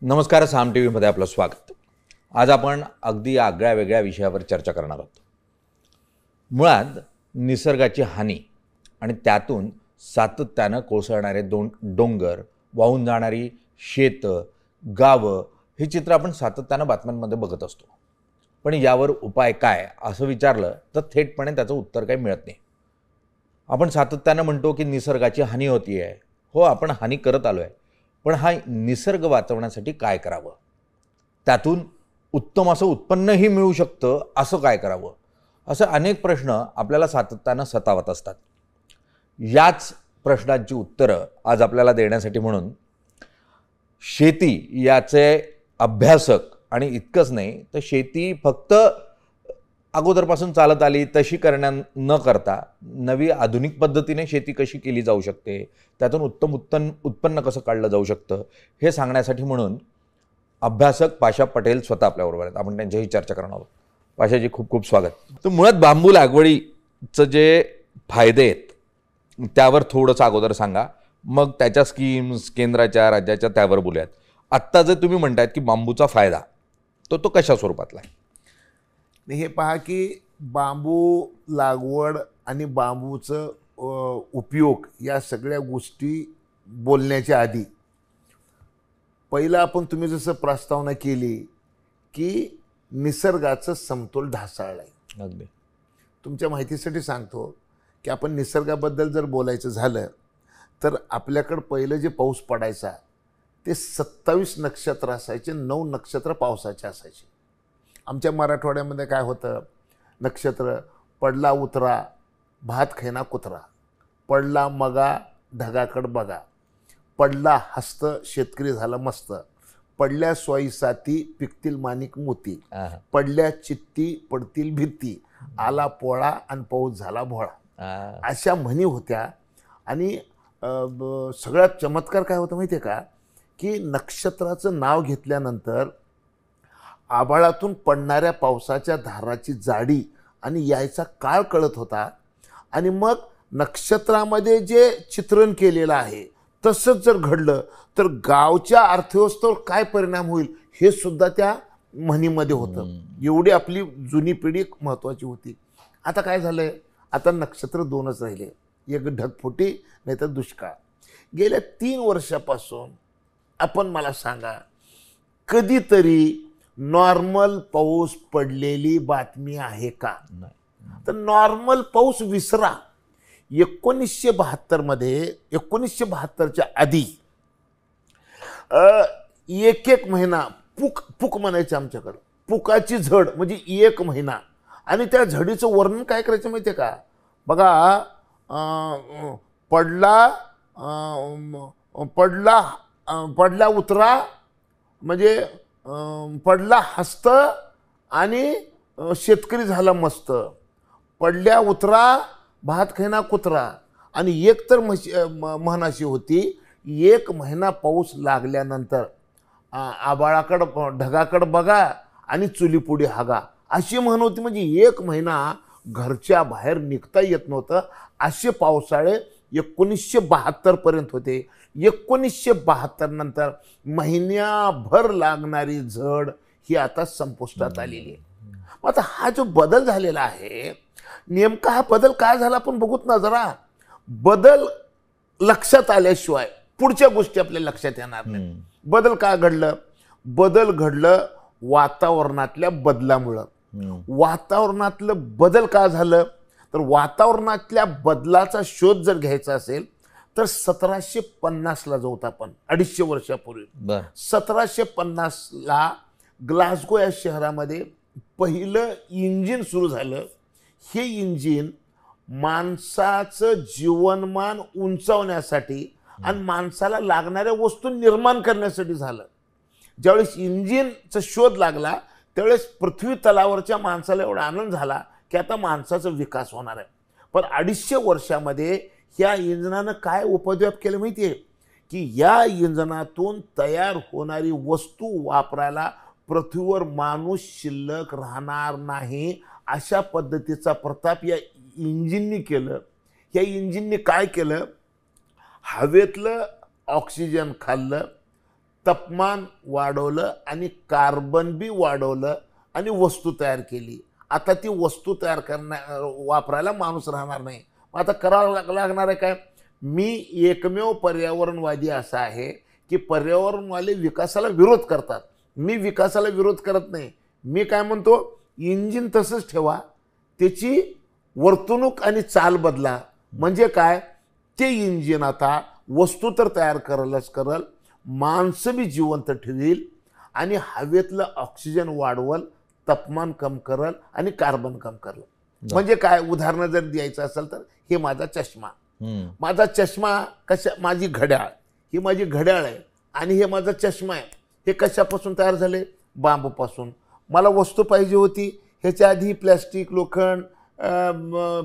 नमस्कार. साम टी व्हीमध्ये आपलं स्वागत. आज आपण अगदी आगळ्या वेगळ्या विषयावर चर्चा करणार आहोत. मुळात निसर्गाची हानी आणि त्यातून सातत्यानं कोसळणारे डोंगर, वाहून जाणारी शेतं, गावं हे चित्र आपण सातत्यानं बातम्यांमध्ये बघत असतो. पण यावर उपाय काय असं विचारलं तर थेटपणे त्याचं उत्तर काही मिळत नाही. आपण सातत्यानं म्हणतो की निसर्गाची हानी होती आहे. हो, आपण हानी करत आलो आहे. पण हा निसर्ग वाचवण्यासाठी काय करावं, त्यातून उत्तम असं उत्पन्नही मिळू शकतं असं काय करावं, असं अनेक प्रश्न आपल्याला सातत्यानं सतावत असतात. याच प्रश्नांची उत्तरं आज आपल्याला देण्यासाठी म्हणून शेती याचे अभ्यासक आणि इतकंच नाही तर शेती फक्त अगोदरपासून चालत आली तशी न करता नवी आधुनिक पद्धतीने शेती कशी केली जाऊ शकते, त्यातून उत्तम उत्पन्न कसं काढलं जाऊ शकतं हे सांगण्यासाठी म्हणून अभ्यासक पाशा पटेल स्वतः आपल्याबरोबर आहेत. आपण त्यांच्याही चर्चा करणार आहोत. पाशाजी, खूप खूप स्वागत. तर मुळात बांबू लागवडीचं जे फायदे आहेत त्यावर थोडंसं अगोदर सांगा, मग त्याच्या स्कीम्स केंद्राच्या राज्याच्या त्यावर बोलूयात. आत्ता जे तुम्ही म्हणतायत की बांबूचा फायदा तो कशा स्वरूपातला आहे? हे पहा की बांबू लागवड आणि बांबूचं उपयोग या सगळ्या गोष्टी बोलण्याच्या आधी पहिलं आपण तुम्ही जसं प्रस्तावना केली की निसर्गाचं समतोल ढासळलं आहे. अगदी तुमच्या माहितीसाठी सांगतो की आपण निसर्गाबद्दल जर बोलायचं झालं तर आपल्याकडं पहिलं जे पाऊस पडायचा ते 27 नक्षत्र असायचे, 9 नक्षत्र पावसाचे असायचे. आमच्या मराठवाड्यामध्ये काय होतं, नक्षत्र पडला उतरा भात खैना कुत्रा, पडला मगा ढगाकड बघा, पडला हस्त शेतकरी झाला मस्त, पडल्या स्वाई साती पिकतील माणिक मोती, पडल्या चित्ती पडतील भित्ती, आला पोळा आणि पाऊस झाला भोळा, अशा म्हणी होत्या. आणि सगळ्यात चमत्कार काय होतं माहिती आहे का, की नक्षत्राचं नाव घेतल्यानंतर आभाळातून पडणाऱ्या पावसाच्या धाराची जाडी आणि यायचा काळ कळत होता. आणि मग नक्षत्रामध्ये जे चित्रण केलेलं आहे तसंच जर घडलं तर गावच्या अर्थव्यवस्थेवर काय परिणाम होईल हे सुद्धा त्या म्हणीमध्ये होतं. एवढी आपली जुनी पिढी महत्त्वाची होती. आता काय झालंय, आता नक्षत्र 2च राहिले, एक ढगफुटी नाही तर दुष्काळ. गेल्या 3 वर्षापासून आपण मला सांगा कधीतरी नॉर्मल पाऊस पडलेली बातमी आहे का? तर नॉर्मल पाऊस विसरा. 1972 मध्ये 1972च्या आधी एक महिना पुक म्हणायचं आमच्याकडं, पुकाची झड म्हणजे 1 महिना. आणि त्या झडीचं वर्णन काय करायचं माहिती आहे का? बघा, पडला उतरा म्हणजे पडला हस्त आणि शेतकरी झाला मस्त, पडल्या उतरा भात खैना कुत्रा. आणि एक तर म्हण अशी होती, 1 महिना पाऊस लागल्यानंतर आबाळाकडं ढगाकडं बघा आणि चुलीपुडी हागा, अशी म्हण होती. म्हणजे 1 महिना घरच्या बाहेर निघता येत नव्हतं. असे पावसाळे 1972 पर्यंत होते. 1972 नंतर महिन्याभर लागणारी झड ही आता संपुष्टात आलेली आहे. मग आता हा जो बदल झालेला आहे, नेमका हा बदल काय झाला आपण बघूत ना जरा. बदल लक्षात आल्याशिवाय पुढच्या गोष्टी आपल्या लक्षात येणार नाही. बदल काय घडलं? बदल घडलं वातावरणातल्या बदलामुळं. वातावरणातलं बदल का झालं तर वातावरणातल्या बदलाचा शोध जर घ्यायचा असेल तर 1750ला जाऊत आपण, 250 वर्षापूर्वी. 1750ला ग्लासगो या शहरामध्ये पहिलं इंजिन सुरू झालं. हे इंजिन माणसाचं जीवनमान उंचावण्यासाठी आणि माणसाला लागणाऱ्या वस्तू निर्माण करण्यासाठी झालं. ज्यावेळेस इंजिनचा शोध लागला त्यावेळेस पृथ्वी तलावरच्या माणसाला एवढा आनंद झाला की आता माणसाचा विकास होणार आहे. पण 250 वर्षामध्ये ह्या इंजिनानं काय उपद्व्याप केलं माहिती आहे की या इंजिनातून तयार होणारी वस्तू वापरायला पृथ्वीवर माणूस शिल्लक राहणार नाही, अशा पद्धतीचा प्रताप या इंजिननी केलं. या इंजिननी काय केलं, हवेतलं ऑक्सिजन खाल्लं, तापमान वाढवलं आणि कार्बन बी वाढवलं आणि वस्तू तयार केली. आता ती वस्तू तयार वापरायला माणूस राहणार नाही. मग आता करावं लागणार आहे काय? मी एकमेव पर्यावरणवादी असा आहे की पर्यावरणवाले विकासाला विरोध करतात. मी विकासाला विरोध करत नाही. मी काय म्हणतो, इंजिन तसंच ठेवा, त्याची वर्तणूक आणि चाल बदला. म्हणजे काय, ते इंजिन आता वस्तू तर तयार करलच करल, माणसं बी जिवंत ठेवील आणि हवेतलं ऑक्सिजन वाढवल, तापमान कम करल आणि कार्बन कम करल. म्हणजे काय, उदाहरण जर द्यायचं असेल तर हे माझा चष्मा, माझा चष्मा माझी घड्याळ, ही माझी घड्याळ आहे आणि हे माझा चष्मा आहे. हे कशापासून तयार झाले? बांबूपासून. मला वस्तू पाहिजे होती, ह्याच्या आधी प्लॅस्टिक लोखंड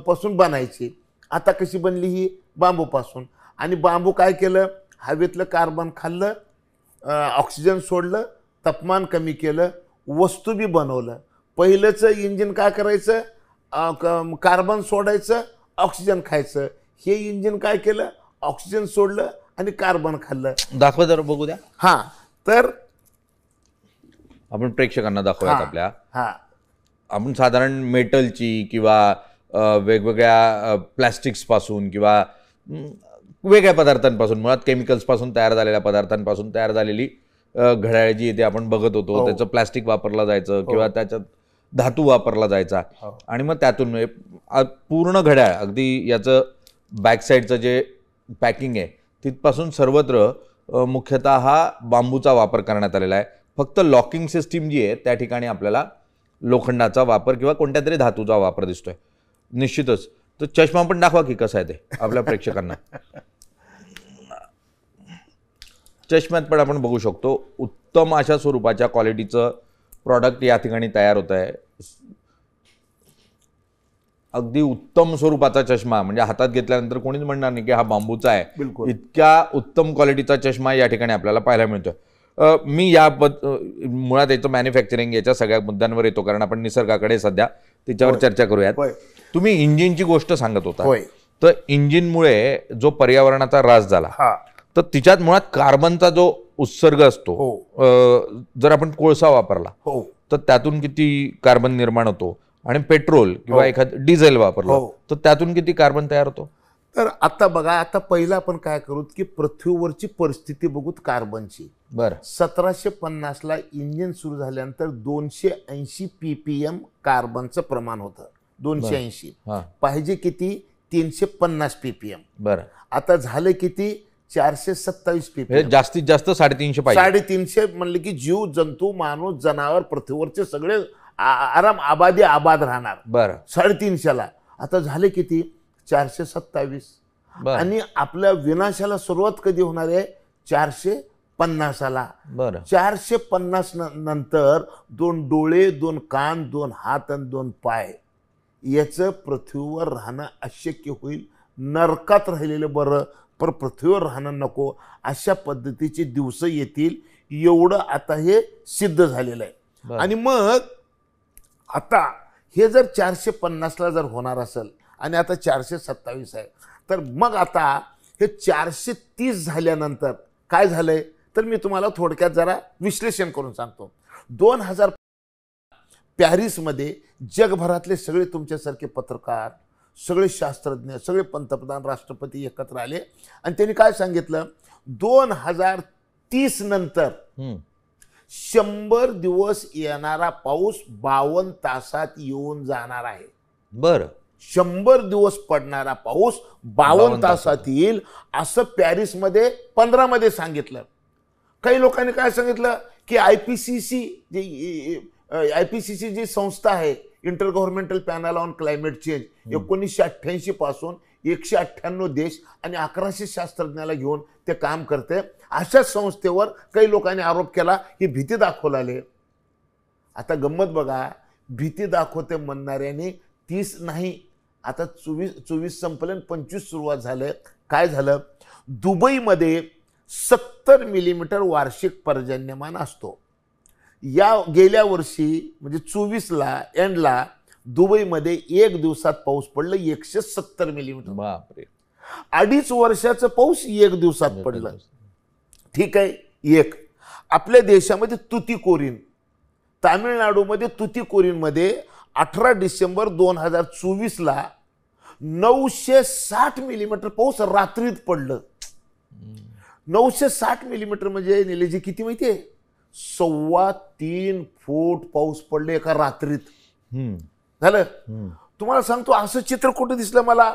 पासून बनायची. आता कशी बनली? ही बांबूपासून. आणि बांबू काय केलं? हवेतलं कार्बन खाल्लं, ऑक्सिजन सोडलं, तापमान कमी केलं, वस्तू बी बनवलं. पहिलंच इंजिन काय करायचं? कार्बन सोडायचं, ऑक्सिजन खायचं. हे इंजिन काय केलं? ऑक्सिजन सोडलं आणि कार्बन खाल्लं. दाखवा जरा बघू द्या. हा, तर आपण प्रेक्षकांना दाखवूयात आपल्या. हा, आपण साधारण मेटलची किंवा वेगवेगळ्या प्लॅस्टिक्सपासून किंवा वेगळ्या पदार्थांपासून, मुळात केमिकल्सपासून तयार झालेल्या पदार्थांपासून तयार झालेली घड्याळ जी इथे आपण बघत होतो, त्याचं प्लॅस्टिक वापरलं जायचं किंवा त्याच्यात धातू वापरला जायचा. आणि मग त्यातून पूर्ण घड्याळ, अगदी याचं बॅक साईडचं जे पॅकिंग आहे तिथपासून सर्वत्र मुख्यतः हा बांबूचा वापर करण्यात आलेला आहे. फक्त लॉकिंग सिस्टीम जी आहे त्या ठिकाणी आपल्याला लोखंडाचा वापर किंवा कोणत्या तरी धातूचा वापर दिसतोय. निश्चितच. तर चष्मा पण दाखवा की कसा आहे ते आपल्या प्रेक्षकांना. चष्म्यात पण आपण बघू शकतो उत्तम अशा स्वरूपाच्या क्वालिटीचं प्रॉडक्ट या ठिकाणी तयार होत आहे. अगदी उत्तम स्वरूपाचा चष्मा, म्हणजे हातात घेतल्यानंतर कोणीच म्हणणार नाही की हा बांबूचा आहे. इतक्या उत्तम क्वालिटीचा चष्मा या ठिकाणी आपल्याला पाहायला मिळतोय. मी मुळात याचं मॅन्युफॅक्चरिंग याच्या सगळ्या मुद्द्यांवर येतो, कारण आपण निसर्गाकडे सध्या त्याच्यावर चर्चा करूयात. तुम्ही इंजिनची गोष्ट सांगत होता, तर इंजिनमुळे जो पर्यावरणाचा ऱ्हास झाला, तर तिच्यात मुळात कार्बनचा जो उत्सर्ग असतो, जर आपण कोळसा वापरला तर त्यातून किती कार्बन निर्माण होतो, आणि पेट्रोल किंवा एखादं डिझेल वापरलं तर त्यातून किती कार्बन तयार होतो. तर आता बघा, आता पहिलं आपण काय करू की पृथ्वीवरची परिस्थिती बघूत कार्बनची. बरं. 1750ला इंजिन सुरू झाल्यानंतर 280 ppm कार्बनचं प्रमाण होतं. 280. पाहिजे किती? 350 ppm. बरं. आता झालं किती? 427 ppm. जास्तीत जास्त 350 पाहिजे. 350 म्हणले की जीव जंतू, माणूस, जनावर, पृथ्वीवरचे सगळे आबाद राहणार. बरं. 350ला. आता झाले किती? 427. आणि आपल्या विनाशाला सुरुवात कधी होणार आहे? 450ला. बरं. 450 नंतर 2 डोळे, 2 कान, 2 हात आणि 2 पाय याचं पृथ्वीवर राहणं अशक्य होईल. नरकात राहिलेलं बरं, पण पृथ्वीवर राहणं नको, अशा पद्धतीचे दिवस येतील. एवढं आता हे सिद्ध झालेलं आहे. आणि मग आता हे जर 450ला जर होणार असेल आणि आता 427 आहे, तर मग आता हे 430 झाल्यानंतर काय झालंय, तर मी तुम्हाला थोडक्यात जरा विश्लेषण करून सांगतो. 2000 पॅरिसमध्ये जगभरातले सगळे तुमच्यासारखे पत्रकार, सगळे शास्त्रज्ञ, सगळे पंतप्रधान, राष्ट्रपती एकत्र आले आणि त्यांनी काय सांगितलं, 2030 नंतर 100 दिवस येणारा पाऊस 52 तासात येऊन जाणार आहे. बरं. 100 दिवस पडणारा पाऊस 52 तासात येईल असं पॅरिसमध्ये 15 मध्ये सांगितलं. काही लोकांनी काय सांगितलं की आयपीसीसी जी संस्था आहे, inter governmental panel on climate change, 1988 पासून 198 देश आणि 1100 शास्त्रज्ञाला घेऊन ते काम करते. अशा संस्थेवर काही लोकांनी आरोप केला की भीती दाखवलाले. आता गंमत बघा, भीती दाखवते म्हणणाऱ्याने 30 नाही, आता 24 संपलं, 25 सुरुवात झालं. काय झालं, दुबईमध्ये 70 मिलीमीटर वार्षिक पर्जन्यमान असतो. या गेल्या वर्षी म्हणजे 24ला एंडला दुबईमध्ये 1 दिवसात पाऊस पडलं 170 मिलीमीटर. बापरे. 2.5 वर्षाचं पाऊस 1 दिवसात पडलं. ठीक आहे. आपल्या देशामध्ये तुतीकोरीन, तामिळनाडूमध्ये तुतीकोरीनमध्ये 18 डिसेंबर 2024ला 960 मिलीमीटर पाऊस रात्रीत पडलं. 960 मिलीमीटर म्हणजे निलेजी किती माहितीये? 3.25 फूट पाऊस पडले एका रात्रीत. झालं. तुम्हाला सांगतो असं चित्र कुठं दिसलं मला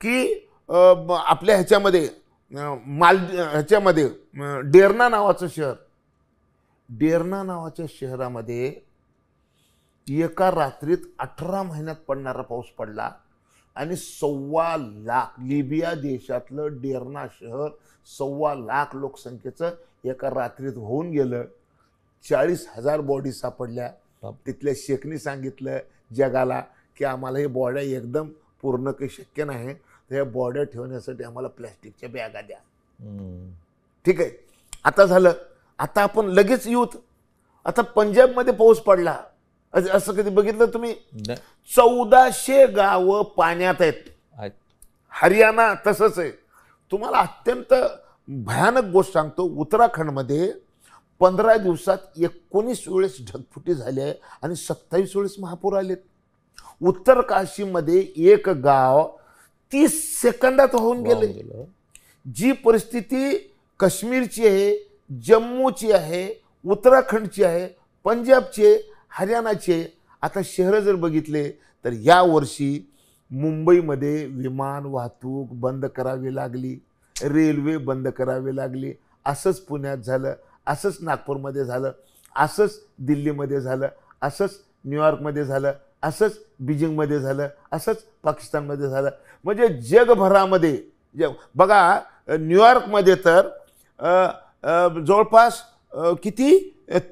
की आपल्या ह्याच्यामध्ये ह्याच्यामध्ये डेरना नावाचं शहर, डेरना नावाच्या शहरामध्ये एका रात्रीत 18 महिन्यात पडणारा पाऊस पडला आणि 1.25 लाख, लिबिया देशातलं डेरना शहर 1.25 लाख लोकसंख्येचं एका रात्रीत होऊन गेलं. 40,000 बॉडी सापडल्या. तिथल्या शेखनी सांगितलं जगाला की आम्हाला हे बॉड्या एकदम पूर्ण काही शक्य नाही, तर या बॉड्या ठेवण्यासाठी आम्हाला प्लॅस्टिकच्या बॅगा द्या. ठीक आहे, आता झालं. आता आपण लगेच येऊत. आता पंजाबमध्ये पाऊस पडला. असं कधी बघितलं तुम्ही? 1400 गावं पाण्यात आहेत. हरियाणा तसंच आहे. तुम्हाला अत्यंत भयानक गोष्ट सांगतो, उत्तराखंडमध्ये 15 दिवसात 19 वेळेस ढगफुटी झाली आहे आणि 27 वेळेस महापूर आलेत. उत्तर काशीमध्ये एक गाव 30 सेकंदात होऊन गेले. जी परिस्थिती काश्मीरची आहे, जम्मूची आहे, उत्तराखंडची आहे, पंजाबची आहे, हरियाणाची आहे. आता शहरं जर बघितले तर या वर्षी मुंबईमध्ये विमान वाहतूक बंद करावी लागली, रेल्वे बंद करावी लागली. असंच पुण्यात झालं, असंच नागपूरमध्ये झालं, असंच दिल्लीमध्ये झालं, असंच न्यूयॉर्कमध्ये झालं, असंच बीजिंगमध्ये झालं, असंच पाकिस्तानमध्ये झालं. म्हणजे जगभरामध्ये बघा, न्यूयॉर्कमध्ये तर जवळपास किती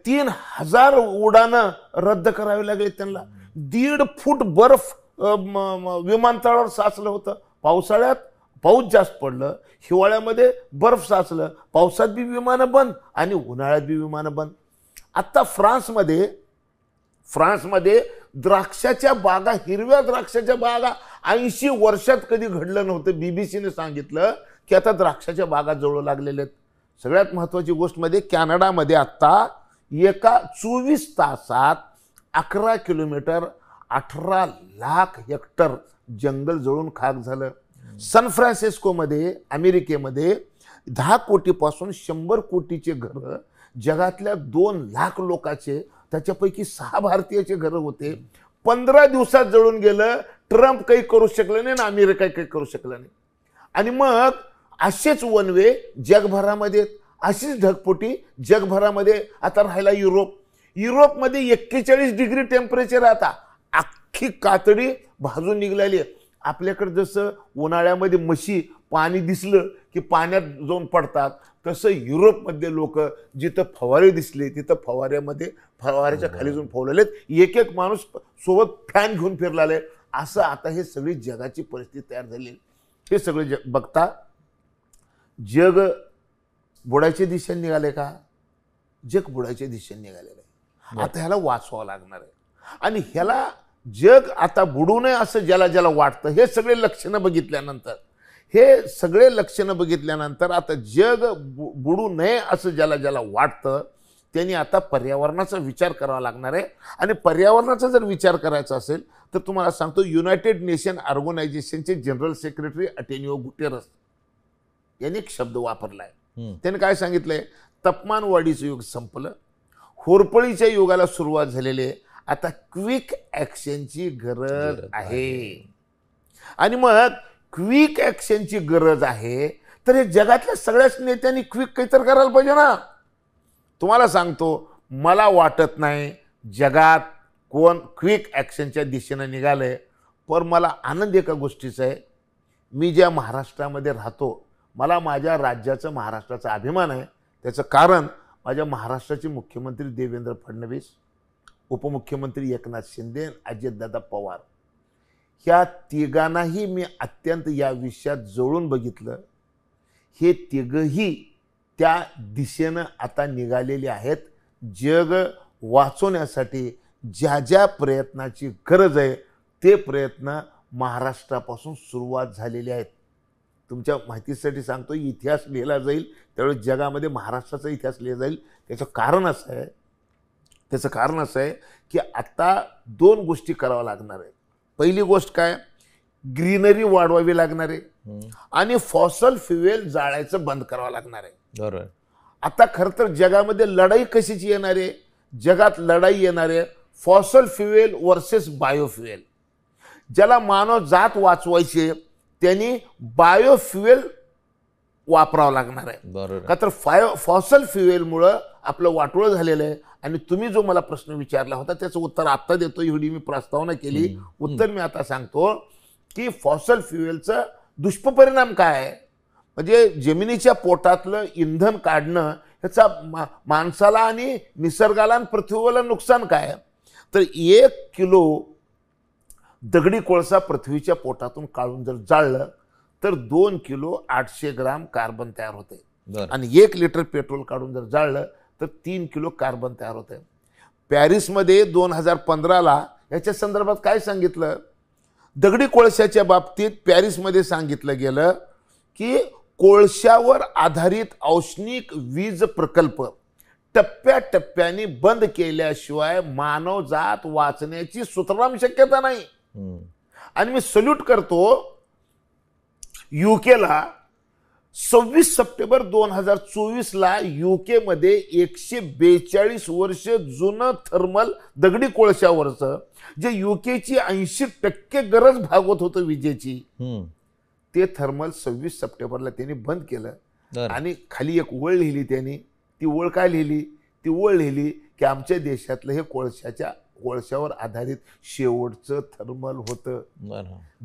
3,000 उड्डाणं रद्द करावी लागली त्यांना. 1.5 फूट बर्फ विमानतळावर साचलं होतं. पावसाळ्यात पाऊस जास्त पडलं, हिवाळ्यामध्ये बर्फ साचलं, पावसात बी विमानं बंद आणि उन्हाळ्यात बी विमानं बंद. आत्ता फ्रान्समध्ये द्राक्षाच्या बागा, हिरव्या द्राक्षाच्या बागा 80 वर्षात कधी घडलं नव्हतं. बीबीसीने सांगितलं की आता द्राक्षाच्या बागा जवळ लागलेल्या आहेत. सगळ्यात महत्त्वाची गोष्ट म्हणजे कॅनडामध्ये आत्ता एका 24 तासात 11 किलोमीटर 18 लाख हेक्टर जंगल जळून खाक झालं. सान फ्रान्सिस्कोमध्ये, अमेरिकेमध्ये 10 कोटीपासून 100 कोटीचे घरं, जगातल्या 2 लाख लोकांचे, त्याच्यापैकी 6 भारतीयाचे घरं होते, 15 दिवसात जळून गेलं. ट्रम्प काही करू शकलं नाही ना अमेरिका काही करू शकलं नाही. आणि मग असेच वनवे जगभरामध्ये, अशीच ढगफुटी जगभरामध्ये. आता राहिला युरोपमध्ये 41 डिग्री टेम्परेचर. आता अख्खी कातडी भाजून निघाली आहे. आपल्याकडे जसं उन्हाळ्यामध्ये म्हशी पाणी दिसलं की पाण्यात जाऊन पडतात, तसं युरोपमध्ये लोक जिथं फवारे दिसले तिथं फवाऱ्याच्या खाली जाऊन फवलेले. एक माणूस सोबत फॅन घेऊन फिरलाले. असं आता हे सगळी जगाची परिस्थिती तयार झाली. हे सगळे बघता जग बुडायच्या दिशेने निघाले का? जग बुडायच्या दिशेने निघालेलं आहे. आता ह्याला वाचवावं लागणार आहे. आणि ह्याला जग आता बुडू नये असं ज्याला ज्याला वाटतं, हे सगळे लक्षणं बघितल्यानंतर आता जग बुडू नये असं ज्याला ज्याला वाटतं त्यांनी आता पर्यावरणाचा विचार करावा लागणार आहे. आणि पर्यावरणाचा जर विचार करायचा असेल तर तुम्हाला सांगतो, युनायटेड नेशन ऑर्गनायझेशनचे जनरल सेक्रेटरी अटेनिओ गुटेरस यांनी एक शब्द वापरला आहे. त्याने काय सांगितलंय? तापमान वाढीचं युग संपलं, होरपळीच्या युगाला सुरुवात झालेली आहे. आता क्विक ॲक्शनची गरज आहे. आणि मग क्विक ॲक्शनची गरज आहे तर हे जगातल्या सगळ्याच नेत्यांनी क्विक काहीतरी करायला पाहिजे ना. तुम्हाला सांगतो, मला वाटत नाही जगात कोण क्विक ॲक्शनच्या दिशेनं निघालंय. पण मला आनंद एका गोष्टीचा आहे, मी ज्या महाराष्ट्रामध्ये राहतो, मला माझ्या राज्याचा, महाराष्ट्राचा अभिमान आहे. त्याचं कारण माझ्या महाराष्ट्राचे मुख्यमंत्री देवेंद्र फडणवीस, उपमुख्यमंत्री एकनाथ शिंदे, अजितदादा पवार, ह्या तिघांनाही मी अत्यंत या विषयात जवळून बघितलं. हे तिघही त्या दिशेनं आता निघालेले आहेत. जग वाचवण्यासाठी ज्या ज्या प्रयत्नाची गरज आहे ते प्रयत्न महाराष्ट्रापासून सुरुवात झालेले आहेत. तुमच्या माहितीसाठी सांगतो, इतिहास लिहिला जाईल त्यावेळेस जगामध्ये महाराष्ट्राचा इतिहास लिहिला जाईल. त्याचं कारण असं आहे की आता 2 गोष्टी कराव्या लागणार आहे. पहिली गोष्ट काय, ग्रीनरी वाढवावी लागणार आहे आणि फॉसल फ्युएल जाळायचं बंद करावं लागणार आहे. बरोबर. आता खरं तर जगामध्ये लढाई कशाची येणार आहे, जगात लढाई येणार आहे फॉसल फ्युएल वर्सेस बायोफ्युएल. ज्याला मानव जात वाचवायचे त्यांनी बायोफ्युएल वापरावं लागणार आहे. बरोबर. का तर फॉसल फ्युएलमुळं आपलं वाटोळं झालेलं आहे. आणि तुम्ही जो मला प्रश्न विचारला होता त्याचं उत्तर आत्ता देतो, एवढी मी प्रस्तावना केली. उत्तर मी आता सांगतो की फॉसल फ्युएलचं दुष्परिणाम काय आहे, म्हणजे जमिनीच्या पोटातलं इंधन काढणं ह्याचा माणसाला आणि निसर्गाला आणि पृथ्वीला नुकसान काय आहे. तर 1 किलो दगडी कोळसा पृथ्वीच्या पोटातून काढून जर जाळलं तर 2 किलो 800 ग्राम कार्बन तयार होते. आणि 1 लिटर पेट्रोल काढून जर जाळलं तर 3 किलो कार्बन तयार होते. पॅरिसमध्ये 2015ला याच्या संदर्भात काय सांगितलं, दगडी कोळशाच्या बाबतीत पॅरिसमध्ये सांगितलं गेलं की कोळशावर आधारित औष्णिक वीज प्रकल्प टप्प्याटप्प्याने बंद केल्याशिवाय मानवजात वाचण्याची सुतराम शक्यता नाही. आणि मी सल्यूट करतो युकेला. 26 सप्टेंबर 2024ला युके मध्ये 142 वर्ष जुनं थर्मल दगडी कोळशावरचं जे युकेची 80% गरज भागवत होतं विजेची, ते थर्मल 26 सप्टेंबरला त्यांनी बंद केलं. आणि खाली एक ओळ लिहिली त्यांनी. ती ओळ काय लिहिली, ती ओळ लिहिली की आमच्या देशातलं हे कोळशावर आधारित शेवटचं थर्मल होतं.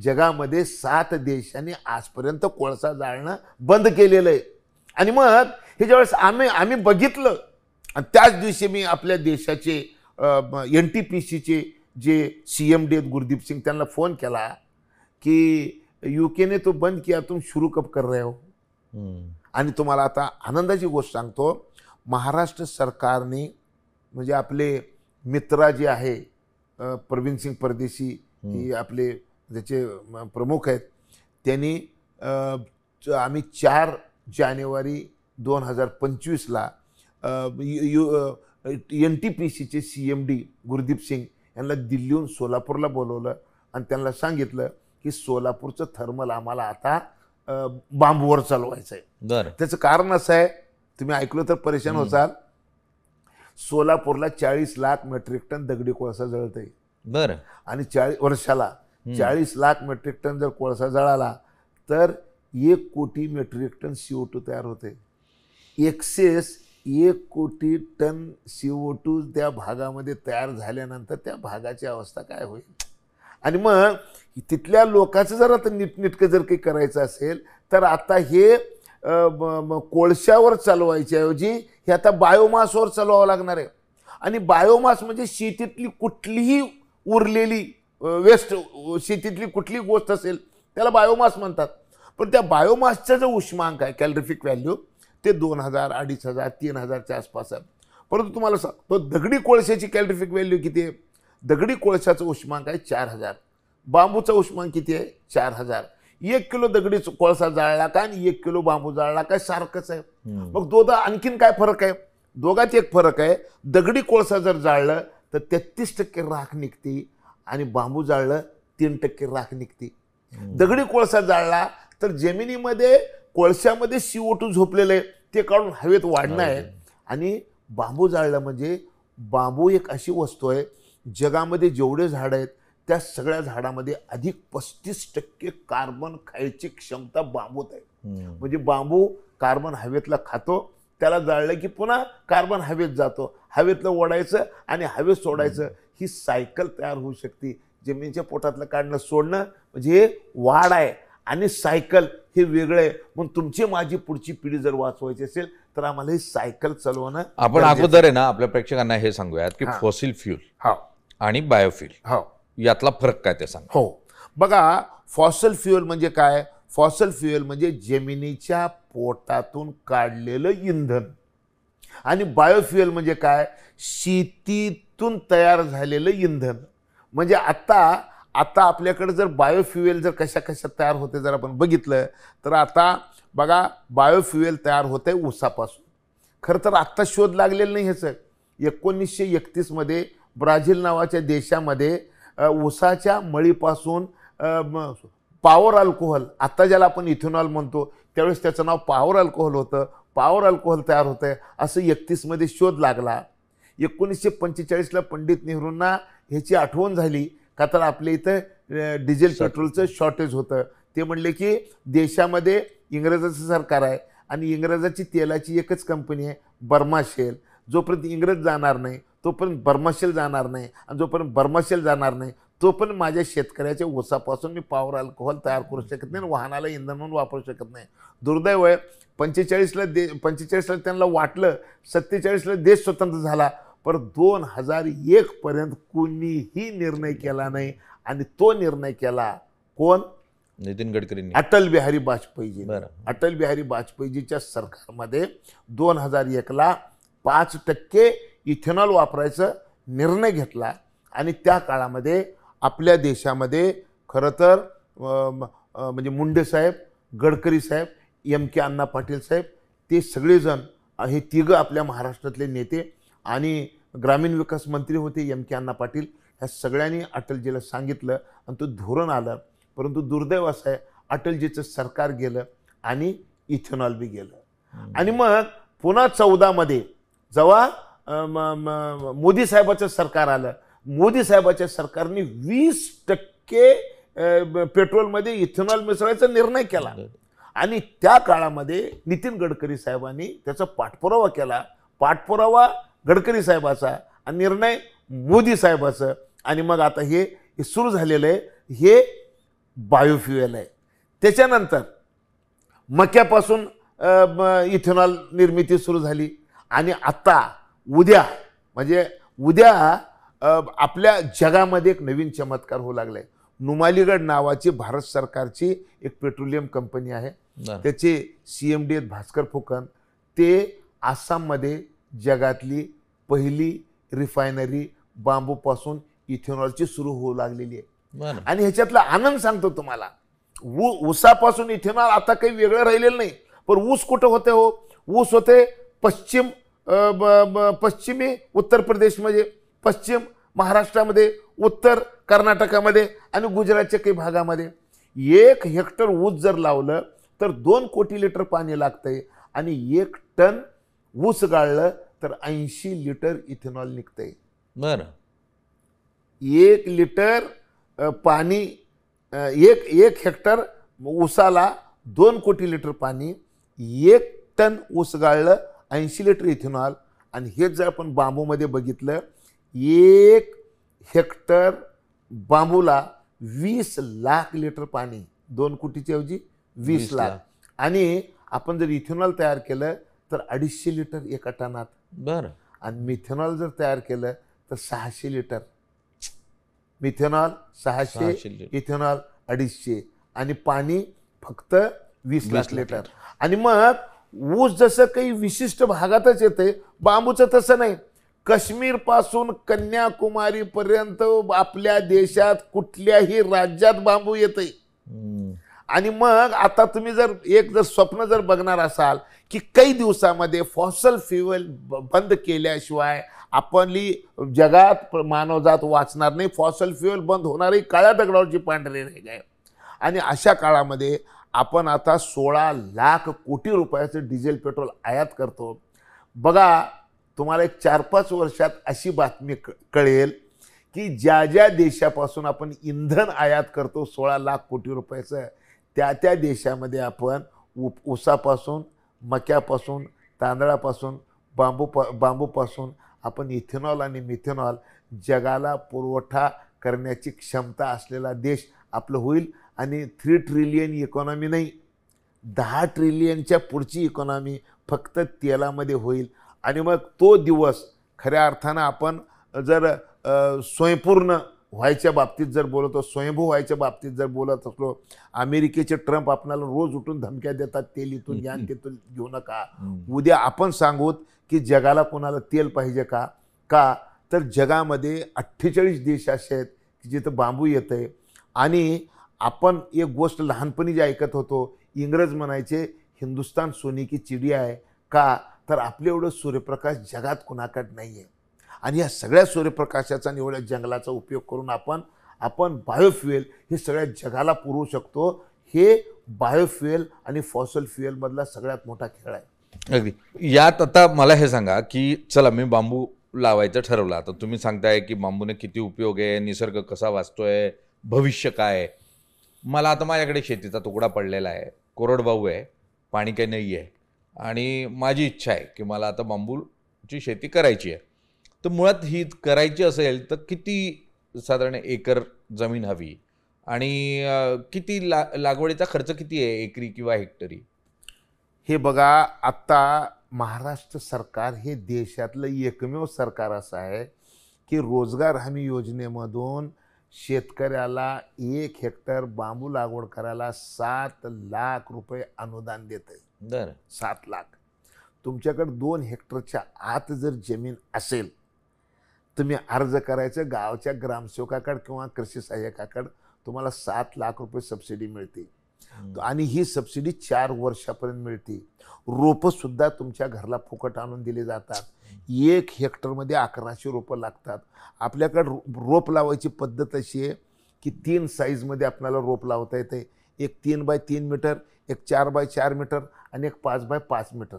जगामध्ये 7 देशांनी आजपर्यंत कोळसा जाळणं बंद केलेलं आहे. आणि मग हे ज्यावेळेस आम्ही बघितलं आणि त्याच दिवशी मी आपल्या देशाचे NTPCचे जे CMD आहेत गुरदीप सिंग, त्यांना फोन केला की UK ने तो बंद किया, तुम शुरू कब कर रहे हो. आणि तुम्हाला आता आनंदाची गोष्ट सांगतो, महाराष्ट्र सरकारने म्हणजे आपले मित्रा जे आहे प्रवीण सिंग परदेशी, ही आपले ज्याचे प्रमुख आहेत, त्यांनी आम्ही 4 जानेवारी 2025ला NTPCचे CMD गुरदीप सिंग यांना दिल्लीहून सोलापूरला बोलवलं आणि त्यांना सांगितलं की सोलापूरचं थर्मल आम्हाला आता बांबूवर चालवायचं आहे. त्याचं कारण असं आहे, तुम्ही ऐकलं तर परेशान होचाल, सोलापूरला 40 लाख मेट्रिक टन दगडी कोळसा जळतंय. बरं. आणि 40 वर्षाला 40 लाख मेट्रिक टन जर कोळसा जळाला तर 1 कोटी मेट्रिक टन CO2 तयार होते. एक्सेस 1 कोटी टन CO2 त्या भागामध्ये तयार झाल्यानंतर त्या भागाची अवस्था काय होईल. आणि मग तिथल्या लोकांचं जर आता नीटनेटकं जर काही करायचं असेल तर आता हे कोळशावर चालवायच्या ऐवजी हे आता बायोमासवर चालवावं लागणार आहे. आणि बायोमास म्हणजे शेतीतली कुठलीही उरलेली वेस्ट, शेतीतली कुठली गोष्ट असेल त्याला बायोमास म्हणतात. पण त्या बायोमासचा जो उष्मांक आहे कॅलरिफिक व्हॅल्यू ते 2000, 2500, 3000च्या आसपास आहे. परंतु तुम्हाला सांगतो दगडी कोळशाची कॅलरिफिक व्हॅल्यू किती आहे, दगडी कोळशाचा उष्मांक आहे 4000, बांबूचा उष्मांक किती आहे 4000. 1 किलो दगडी कोळसा जाळला काय आणि 1 किलो बांबू जाळला काय सारखंच आहे. मग दोघा आणखीन काय फरक आहे, दोघात एक फरक आहे, दगडी कोळसा जर जाळलं तर 33% राख निघते आणि बांबू जाळलं 3% राख निघते. दगडी कोळसा जाळला तर जमिनीमध्ये कोळशामध्ये CO2 झोपलेलं आहे ते काढून हवेत वाढणं आहे. आणि बांबू जाळलं म्हणजे बांबू एक अशी वस्तू आहे जगामध्ये जेवढे झाडं आहेत त्या सगळ्या झाडामध्ये अधिक 35% कार्बन खायची क्षमता बांबूत आहे. म्हणजे बांबू कार्बन हवेतला खातो, त्याला जाळलं की पुन्हा कार्बन हवेत जातो, हवेतलं ओढायचं आणि हवेत सोडायचं, ही सायकल तयार होऊ शकते. जमिनीच्या पोटातलं काढणं सोडणं म्हणजे हे वाढ आहे आणि सायकल हे वेगळं आहे. मग तुमची माझी पुढची पिढी जर वाचवायची असेल तर आम्हाला ही सायकल चालवणं. आपण अगोदर आहे ना आपल्या प्रेक्षकांना हे सांगूयात की फॉसिल फ्यूल आणि बायोफ्यूल यातला फरक काय ते सांग. हो बघा, फॉसल फ्युएल म्हणजे काय, फॉसल फ्युएल म्हणजे जमिनीच्या पोटातून काढलेलं इंधन. आणि बायोफ्युएल म्हणजे काय, शेतीतून तयार झालेलं इंधन. म्हणजे आता आता आपल्याकडे जर बायोफ्युएल जर कशा कशा तयार होते जर आपण बघितलं तर आता बघा बायोफ्युएल तयार होते ऊसापासून. खरं तर आत्ता शोध लागलेला नाही ह्याचं. 1931 मध्ये ब्राझील नावाच्या देशामध्ये ऊसाच्या मळीपासून पॉवर अल्कोहोल, आता ज्याला आपण इथेनॉल म्हणतो, त्यावेळेस त्याचं नाव पॉवर अल्कोहोल होतं. पॉवर अल्कोहोल तयार होतं असं 31 मध्ये शोध लागला. 1945ला पंडित नेहरूंना ह्याची आठवण झाली का तर आपल्या इथं डिझेल पेट्रोलचं शॉर्टेज होतं. ते म्हणले की देशामध्ये इंग्रजाचं सरकार आहे आणि इंग्रजाची तेलाची एकच कंपनी आहे बर्मा शेल. जोपर्यंत इंग्रज जाणार नाही तोपर्यंत बर्मा शेल जाणार नाही, आणि जोपर्यंत बर्मा शेल जाणार नाही तोपर्यंत माझ्या शेतकऱ्याच्या ऊसापासून मी पॉवर अल्कोहोल तयार करू शकत नाही, वाहनाला इंधन म्हणून वापरू शकत नाही. दुर्दैव आहे 45ला त्यांना वाटलं, 47ला देश स्वतंत्र झाला, पर 2001 पर्यंत कोणीही निर्णय केला नाही. आणि तो निर्णय केला कोण? नितीन गडकरींनी, अटल बिहारी वाजपेयीजी. बरं. अटल बिहारी वाजपेयीजीच्या सरकारमध्ये 2001ला 5% इथेनॉल वापरायचा निर्णय घेतला. आणि त्या काळामध्ये आपल्या देशामध्ये खरं तर म्हणजे मुंडे साहेब, गडकरी साहेब, M.K. अण्णा पाटील साहेब, ते सगळेजण, हे तिघं आपल्या महाराष्ट्रातले नेते आणि ग्रामीण विकास मंत्री होते M.K. अण्णा पाटील, ह्या सगळ्यांनी अटलजीला सांगितलं आणि तो धोरण आलं. परंतु दुर्दैव असं आहे अटलजीचं सरकार गेलं आणि इथेनॉल बी गेलं. आणि मग पुन्हा 14 मध्ये जेव्हा मोदी साहेबाचं सरकार आलं, मोदी साहेबाच्या सरकारने 20% पेट्रोलमध्ये इथेनॉल मिसळायचा निर्णय केला. आणि त्या काळामध्ये नितीन गडकरी साहेबांनी त्याचा पाठपुरावा केला. पाठपुरावा गडकरी साहेबाचा आणि निर्णय मोदी साहेबाचं. आणि मग आता हे सुरू झालेलं आहे, हे बायोफ्युएल आहे. त्याच्यानंतर मक्यापासून इथेनॉल निर्मिती सुरू झाली. आणि आता उद्या आपल्या जगामध्ये एक नवीन चमत्कार होऊ लागलाय. नुमालीगड नावाची भारत सरकारची एक पेट्रोलियम कंपनी आहे, त्याचे CMD आहेत भास्कर फुकन. ते आसाममध्ये जगातली पहिली रिफायनरी बांबूपासून इथेनॉलची सुरू होऊ लागलेली आहे. आणि ह्याच्यातला आनंद सांगतो तुम्हाला, ऊसापासून इथेनॉल आता काही वेगळं राहिलेलं नाही. पण ऊस कुठं होते हो? ऊस होते पश्चिमी उत्तर प्रदेशमध्ये, पश्चिम महाराष्ट्रामध्ये, उत्तर कर्नाटकामध्ये आणि गुजरातच्या काही भागामध्ये. 1 हेक्टर ऊस जर लावलं तर 2 कोटी लिटर पाणी लागतंय. आणि 1 टन ऊस गाळलं तर 80 लिटर इथेनॉल निघतंय. बरं. 1 लिटर पाणी, एक हेक्टर ऊसाला 2 कोटी लिटर पाणी, 1 टन ऊस गाळलं 80 लिटर इथेनॉल. आणि हेच जर आपण बांबूमध्ये बघितलं, 1 हेक्टर बांबूला 20 लाख लिटर पाणी, 2 कोटीच्या ऐवजी 20 लाख. आणि आपण जर इथेनॉल तयार केलं तर 250 लिटर एका टनात. बरं. आणि मिथेनॉल जर तयार केलं तर 600 लिटर. मिथेनॉल 600, इथेनॉल 250, आणि पाणी फक्त 20 लाख लिटर. आणि मग ऊस जसं काही विशिष्ट भागातच येते, बांबूचं तसं नाही. काश्मीर पासून कन्याकुमारी पर्यंत आपल्या देशात कुठल्याही राज्यात बांबू येते. आणि मग आता तुम्ही जर स्वप्न जर बघणार असाल की काही दिवसामध्ये फॉसल फ्युएल बंद केल्याशिवाय आपली जगात मानवजात वाचणार नाही, फॉसल फ्युएल बंद होणारी काळ्या दगडावरची पांढरी रेघ आहे. आणि अशा काळामध्ये आपण आता 16 लाख कोटी रुपयाचं डिझेल पेट्रोल आयात करतो. बघा, तुम्हाला एक 4-5 वर्षात अशी बातमी कळेल की ज्या ज्या देशापासून आपण इंधन आयात करतो 16 लाख कोटी रुपयाचं, त्या देशामध्ये आपण ऊसापासून, मक्यापासून, तांदळापासून, बांबूपासून आपण इथेनॉल आणि मिथेनॉल जगाला पुरवठा करण्याची क्षमता असलेला देश आपलं होईल. आणि 3 ट्रिलियन इकॉनॉमी नाही, 10 ट्रिलियनच्या पुढची इकॉनॉमी फक्त तेलामध्ये होईल. आणि मग तो दिवस खऱ्या अर्थानं आपण जर स्वयंपूर्ण व्हायच्या बाबतीत जर बोलतो, स्वयंभू व्हायच्या बाबतीत जर बोलत असलो, अमेरिकेचे ट्रम्प आपल्याला रोज उठून धमक्या देतात, तेल इथून घ्या, तिथून घेऊ नका. उद्या आपण सांगूत की जगाला कोणाला तेल पाहिजे का? तर जगामध्ये 48 देश असे आहेत की जिथं बांबू येतंय. आणि आपण एक गोष्ट लहानपणी जे ऐकत होतो, इंग्रज म्हणायचे हिंदुस्तान सोने की चिडिया आहे. का तर आपल्या एवढं सूर्यप्रकाश जगात कुणाकडे नाही आहे. आणि या सगळ्या सूर्यप्रकाशाचा आणि एवढ्या जंगलाचा उपयोग करून आपण बायोफ्युएल हे सगळ्या जगाला पुरवू शकतो. हे बायोफ्युएल आणि फॉसल फ्युएलमधला सगळ्यात मोठा खेळ आहे. अगदी. यात आता मला हे सांगा की चला मी बांबू लावायचं ठरवलं, आता तुम्ही सांगताय की बांबूने किती उपयोग आहे, निसर्ग कसा वाचतोय, भविष्य काय आहे. मला आता माझ्याकडे शेतीचा तुकडा पडलेला आहे, कोरडवाहू आहे, पाणी काही नाही आहे आणि माझी इच्छा आहे की मला आता बांबूची शेती करायची आहे. तर मुळात ही करायची असेल तर किती साधारण एकर जमीन हवी आणि किती लागवडीचा खर्च किती आहे एकरी किंवा हेक्टरी? हे बघा, आत्ता महाराष्ट्र सरकार हे देशातलं एकमेव सरकार असं आहे की रोजगार हमी योजनेमधून शेतकऱ्याला 1 हेक्टर बांबू लागवड करायला 7 लाख रुपये अनुदान देते. बरं. 7 लाख. तुमच्याकडे 2 हेक्टरच्या आत जर जमीन असेल, तुम्ही अर्ज करायचं गावच्या ग्रामसेवकाकडे किंवा कृषी सहाय्यकाकडे, तुम्हाला 7 लाख रुपये सबसिडी मिळते. आणि ही सबसिडी 4 वर्षापर्यंत मिळते. रोपं सुद्धा तुमच्या घरला फुकट आणून दिली जातात. 1 हेक्टरमध्ये 1100 रोपं लागतात. आपल्याकडे रोप लावायची पद्धत अशी आहे की 3 साईजमध्ये आपल्याला रोप लावता येते. एक 3 बाय 3 मीटर, एक 4 बाय 4 मीटर आणि एक 5 बाय 5 मीटर.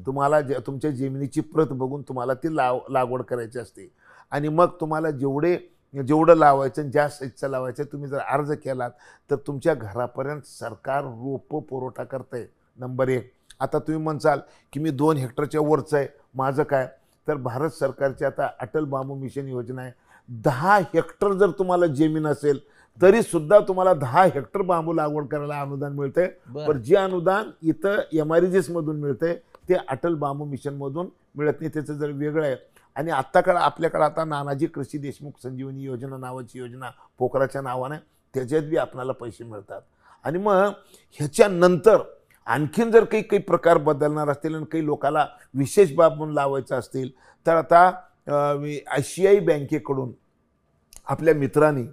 तुम्हाला तुमच्या जमिनीची प्रत बघून तुम्हाला ती लागवड करायची असते. आणि मग तुम्हाला जेवढं लावायचं, ज्या साईजचं लावायचं, तुम्ही जर अर्ज केलात तर तुमच्या घरापर्यंत सरकार रोपं पुरवठा करते. नंबर 1. आता तुम्ही म्हणसाल की मी 2 हेक्टरच्या वरचं आहे, माझं काय? तर भारत सरकारची आता अटल बांबू मिशन योजना आहे. 10 हेक्टर जर तुम्हाला जमीन असेल तरी सुद्धा तुम्हाला 10 हेक्टर बांबू लागवड करायला अनुदान मिळते. पण जे अनुदान इथं MRGS मधून मिळते ते अटल बांबू मिशन मधून मिळत नाही. त्याचं जर वेगळं आहे. आणि आपल्याकडे आता नानाजी कृषी देशमुख संजीवनी योजना नावाची योजना पोखराच्या नावाने, त्याच्यात बी आपल्याला पैसे मिळतात. आणि मग ह्याच्यानंतर आणखीन जर काही प्रकार बदलणार असतील आणि काही लोकांना विशेष बाब म्हणून लावायचं असतील तर आता आशियाई बँकेकडून आपल्या मित्रांनी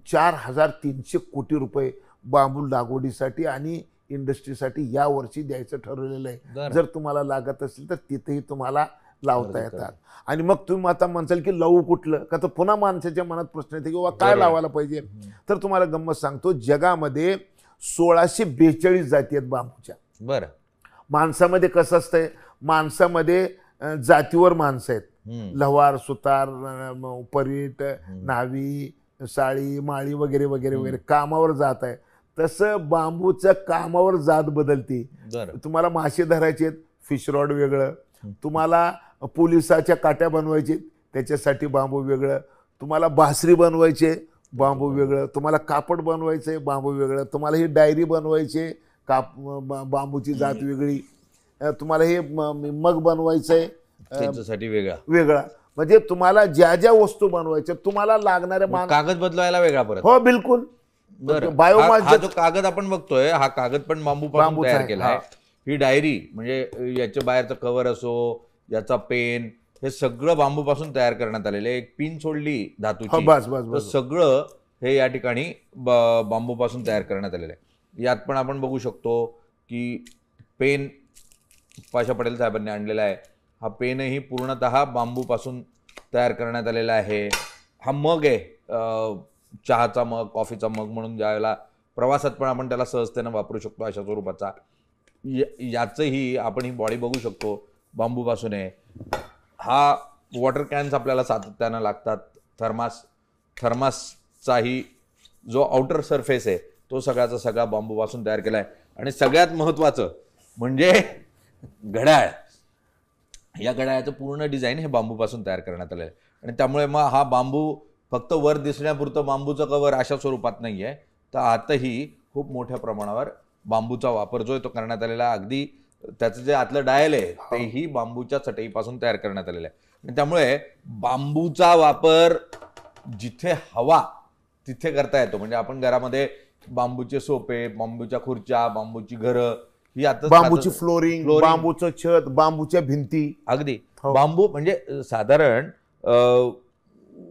4,300 कोटी रुपये बांबू लागवडीसाठी आणि इंडस्ट्रीसाठी यावर्षी द्यायचं ठरवलेलं आहे. जर तुम्हाला लागत असेल तर तिथेही तुम्हाला लावता येतात. आणि मग तुम्ही आता म्हणसाल की लावू कुठलं, का तर पुन्हा माणसाच्या मनात प्रश्न येते की काय लावायला पाहिजे. तर तुम्हाला गंमत सांगतो, जगामध्ये 1642 जाती आहेत बांबूच्या. बरं. माणसामध्ये कसं असतंय, माणसामध्ये जातीवर माणसं आहेत. लवार, सुतार, परीट, न्हावी, साळी, माळी वगैरे वगैरे वगैरे कामावर जात आहे. तसं बांबूचं कामावर जात बदलती. तुम्हाला मासे धरायचे आहेत, फिश रॉड वेगळं. तुम्हाला पोलिसाच्या काट्या बनवायचे त्याच्यासाठी बांबू वेगळं. तुम्हाला बासरी बनवायचे, बांबू वेगळं. तुम्हाला कापड बनवायचे, बांबू वेगळं. तुम्हाला ही डायरी बनवायचे, बांबूची जात वेगळी. तुम्हाला हे मग बनवायचंय, त्याच्यासाठी वेगळा. म्हणजे तुम्हाला ज्या ज्या वस्तू बनवायच्या तुम्हाला लागणाऱ्या कागद बदलायला वेगळा परत. हो बिलकुल. बायोमास जो कागद आपण बघतोय, हा कागद पण बांबूपासून तयार केला आहे. ही डायरी म्हणजे याच्या बाहेरचं कव्हर असो, याचा पेन, हे सगळं बांबूपासून तयार करण्यात आलेलं आहे. एक पिन सोडली धातूची तर सगळं हे या ठिकाणी बांबूपासून तयार करण्यात आलेलं आहे. यात पण आपण बघू शकतो की पेन पाशा पटेल साहेबांनी आणलेला आहे. हा पेनही पूर्णतः बांबूपासून तयार करण्यात आलेला आहे. हा मग आहे, चहाचा मग, कॉफीचा मग म्हणून ज्यावेळेला प्रवासात पण आपण त्याला सहजतेनं वापरू शकतो अशा स्वरूपाचा. याचंही आपण ही बॉडी बघू शकतो, बांबूपासून आहे. हा वॉटर कॅन्स आपल्याला सातत्यानं लागतात. थर्मासचाही जो आउटर सरफेस आहे तो सगळ्याचा सगळा बांबूपासून तयार केला आहे. आणि सगळ्यात महत्त्वाचं म्हणजे घड्याळ. या घड्याळाचं पूर्ण डिझाईन हे बांबूपासून तयार करण्यात आलेलं आहे. आणि त्यामुळे मग हा बांबू फक्त वर दिसण्यापुरतं बांबूचं कवर अशा स्वरूपात नाही आहे, तर आतही खूप मोठ्या प्रमाणावर बांबूचा वापर जो आहे तो करण्यात आलेला आहे. अगदी त्याचं जे आतलं डायल आहे तेही बांबूच्या चटईपासून तयार करण्यात आलेलं आहे. आणि त्यामुळे बांबूचा वापर जिथे हवा तिथे करता येतो. म्हणजे आपण घरामध्ये बांबूचे सोफे, बांबूच्या खुर्च्या, बांबूची घरं, ही आता बांबूची फ्लोरिंग, बांबूचं छत, बांबूच्या भिंती. अगदी बांबू म्हणजे साधारण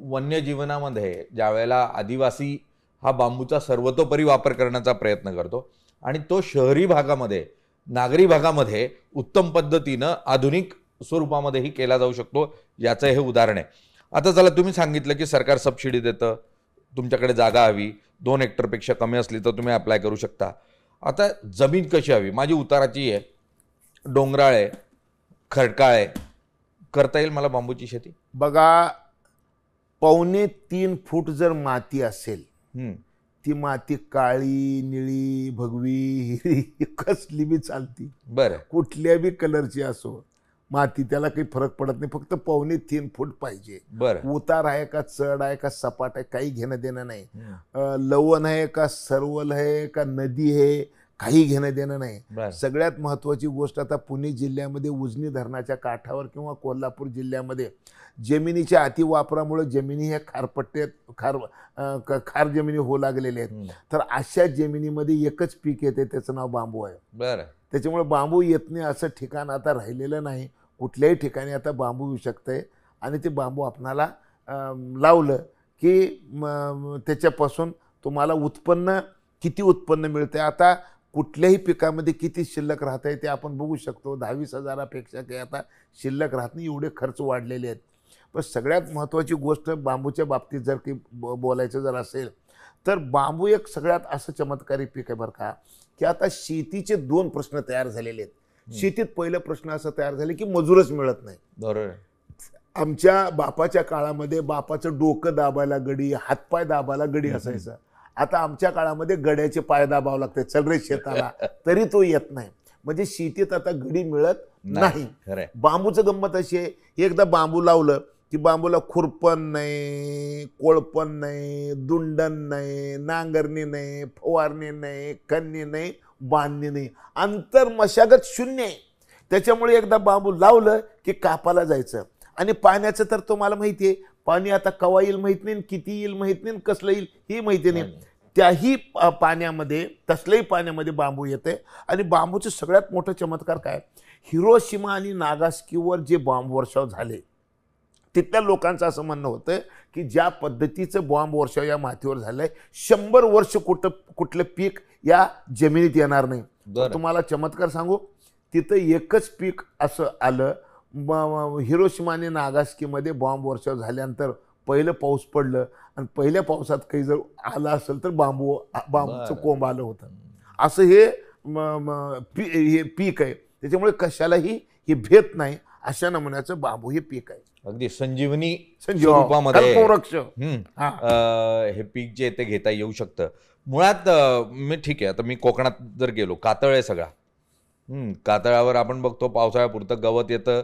वन्यजीवनामध्ये ज्या वेळेला आदिवासी हा बांबूचा सर्वतोपरी वापर करण्याचा प्रयत्न करतो आणि तो शहरी भागामध्ये, नागरी भागामध्ये उत्तम पद्धतीनं आधुनिक स्वरूपामध्येही केला जाऊ शकतो, याचं हे उदाहरण आहे. आता चला, तुम्ही सांगितलं की सरकार सबसिडी देतं, तुमच्याकडे जागा हवी, 2 हेक्टरपेक्षा कमी असली तर तुम्ही अप्लाय करू शकता. आता जमीन कशी हवी? माझी उताराची आहे, डोंगराळ आहे, खडकाळ आहे, करता येईल मला बांबूची शेती? बघा, 2.25 फूट जर माती असेल, ती माती काळी, निळी, भगवी, हिरवी कसली बी चालती, बरं, कुठल्या बी कलरची असो माती, त्याला काही फरक पडत नाही. फक्त 2.25 फूट पाहिजे. बरं, उतार आहे का, चढ आहे का, सपाट आहे, काही घेणं देणं नाही. लवण आहे का, सरवल आहे का, नदी आहे, काही घेणं देणं नाही. बरं. सगळ्यात महत्त्वाची गोष्ट, आता पुणे जिल्ह्यामध्ये उजनी धरणाच्या काठावर किंवा कोल्हापूर जिल्ह्यामध्ये जमिनीच्या अतिवापरामुळे जमिनी ह्या खार जमिनी होऊ लागलेल्या आहेत. तर अशा जमिनीमध्ये एकच पीक येते, त्याचं नाव बांबू आहे. बरं. त्याच्यामुळे बांबू येत नाही असं ठिकाण आता राहिलेलं नाही. कुठल्याही ठिकाणी आता बांबू येऊ शकतंय आणि ते बांबू आपणाला लावलं की त्याच्यापासून तुम्हाला किती उत्पन्न मिळते. आता कुठल्याही पिकामध्ये किती शिल्लक राहत आहे ते आपण बघू शकतो. 10-20 काही आता शिल्लक राहत नाही, एवढे खर्च वाढलेले आहेत. पण सगळ्यात महत्त्वाची गोष्ट बांबूच्या बाबतीत जर की बोलायचं जर असेल तर बंबू एक सगळ्यात असं चमत्कारी पीक आहे बरं का, की आता शेतीचे 2 प्रश्न तयार झालेले आहेत. शेतीत पहिला प्रश्न असा तयार झाले की मजूरच मिळत नाही. बरोबर. आमच्या बापाच्या काळामध्ये बापाचं डोकं दाबायला गडी, हातपाय दाबायला गडी असायचा. आता आमच्या काळामध्ये गड्याचे पाय दाबावं लागते, चल रे शेताला, तरी तो येत नाही. म्हणजे शेतीत आता गडी मिळत नाही. बांबूचं गंमत अशी आहे, एकदा बांबू लावलं की बांबूला खुरपण नाही, कोळपण नाही, दुंडण नाही, नांगरणी नाही, फवारणी नाही, खणणी नाही, बांधणी नाही, अंतर मशागत शून्य आहे. त्याच्यामुळे एकदा बांबू लावलं की कापाला जायचं. आणि पाण्याचं तर तुम्हाला माहिती आहे, पाणी आता कवा येईल माहित नाही, किती येईल माहित नाही, कसलं येईल ही माहिती नाही. त्याही पाण्यामध्ये, तसल्याही पाण्यामध्ये बांबू येते. आणि बांबूचं सगळ्यात मोठं चमत्कार काय, हिरोशिमा आणि नागासाकीवर जे बॉम्ब वर्षाव झाले, तिथल्या लोकांचं असं म्हणणं होतं की ज्या पद्धतीचं बॉम्ब वर्षाव या मातीवर झालंय, 100 वर्ष कुठलं पीक या जमिनीत येणार नाही. तुम्हाला चमत्कार सांगू, तिथं एकच पीक असं आलं. हिरोशिमा आणि नागासाकीमध्ये बॉम्ब वर्षाव झाल्यानंतर पहिलं पाऊस पडलं आणि पहिल्या पावसात काही जर आलं असेल तर बांबूचं कोंब आलं होतं. असं हे पीक आहे. त्याच्यामुळे कशालाही हे भेट नाही, अशा नमुन्याचं बांबू हे पीक आहे. अगदी संजीवनी स्वरूपामध्ये हे पीक जे ते घेता येऊ शकतं. मुळात मी ठीक आहे, आता मी कोकणात जर गेलो, कातळ आहे सगळा. कातळावर आपण बघतो पावसाळ्यापुरतं गवत येतं.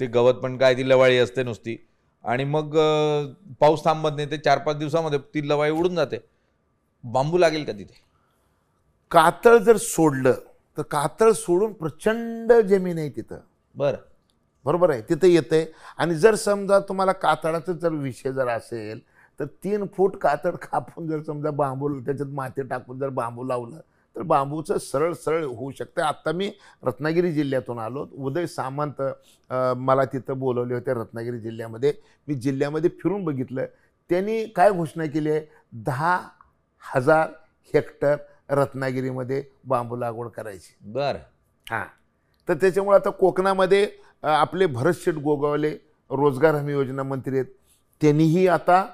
ते गवत पण काय, ती लवाळी असते नुसती, आणि मग पाऊस थांबत नाही, ते 4-5 दिवसामध्ये ती लवाळी उडून जाते. बांबू लागेल का तिथे? कातळ जर सोडलं तर कातळ सोडून प्रचंड जमीन आहे तिथं. बरोबर आहे, तिथं येतंय. आणि जर समजा तुम्हाला कातळाचा जर विषय जर असेल तर 3 फूट कातळ कापून जर समजा बांबू त्याच्यात माती टाकून जर बांबू लावलं तर बांबूचं सरळ होऊ शकतं. आत्ता मी रत्नागिरी जिल्ह्यातून आलो. उदय सामंत मला तिथं बोलवले होते रत्नागिरी जिल्ह्यामध्ये. मी जिल्ह्यामध्ये फिरून बघितलं. त्यांनी काय घोषणा केली आहे, 10,000 हेक्टर रत्नागिरीमध्ये बांबू लागवड करायची. हां, तर त्याच्यामुळे आता कोकणामध्ये आपले भरतशेठ गोगावले रोजगार हमी योजना मंत्री आहेत. त्यांनीही आता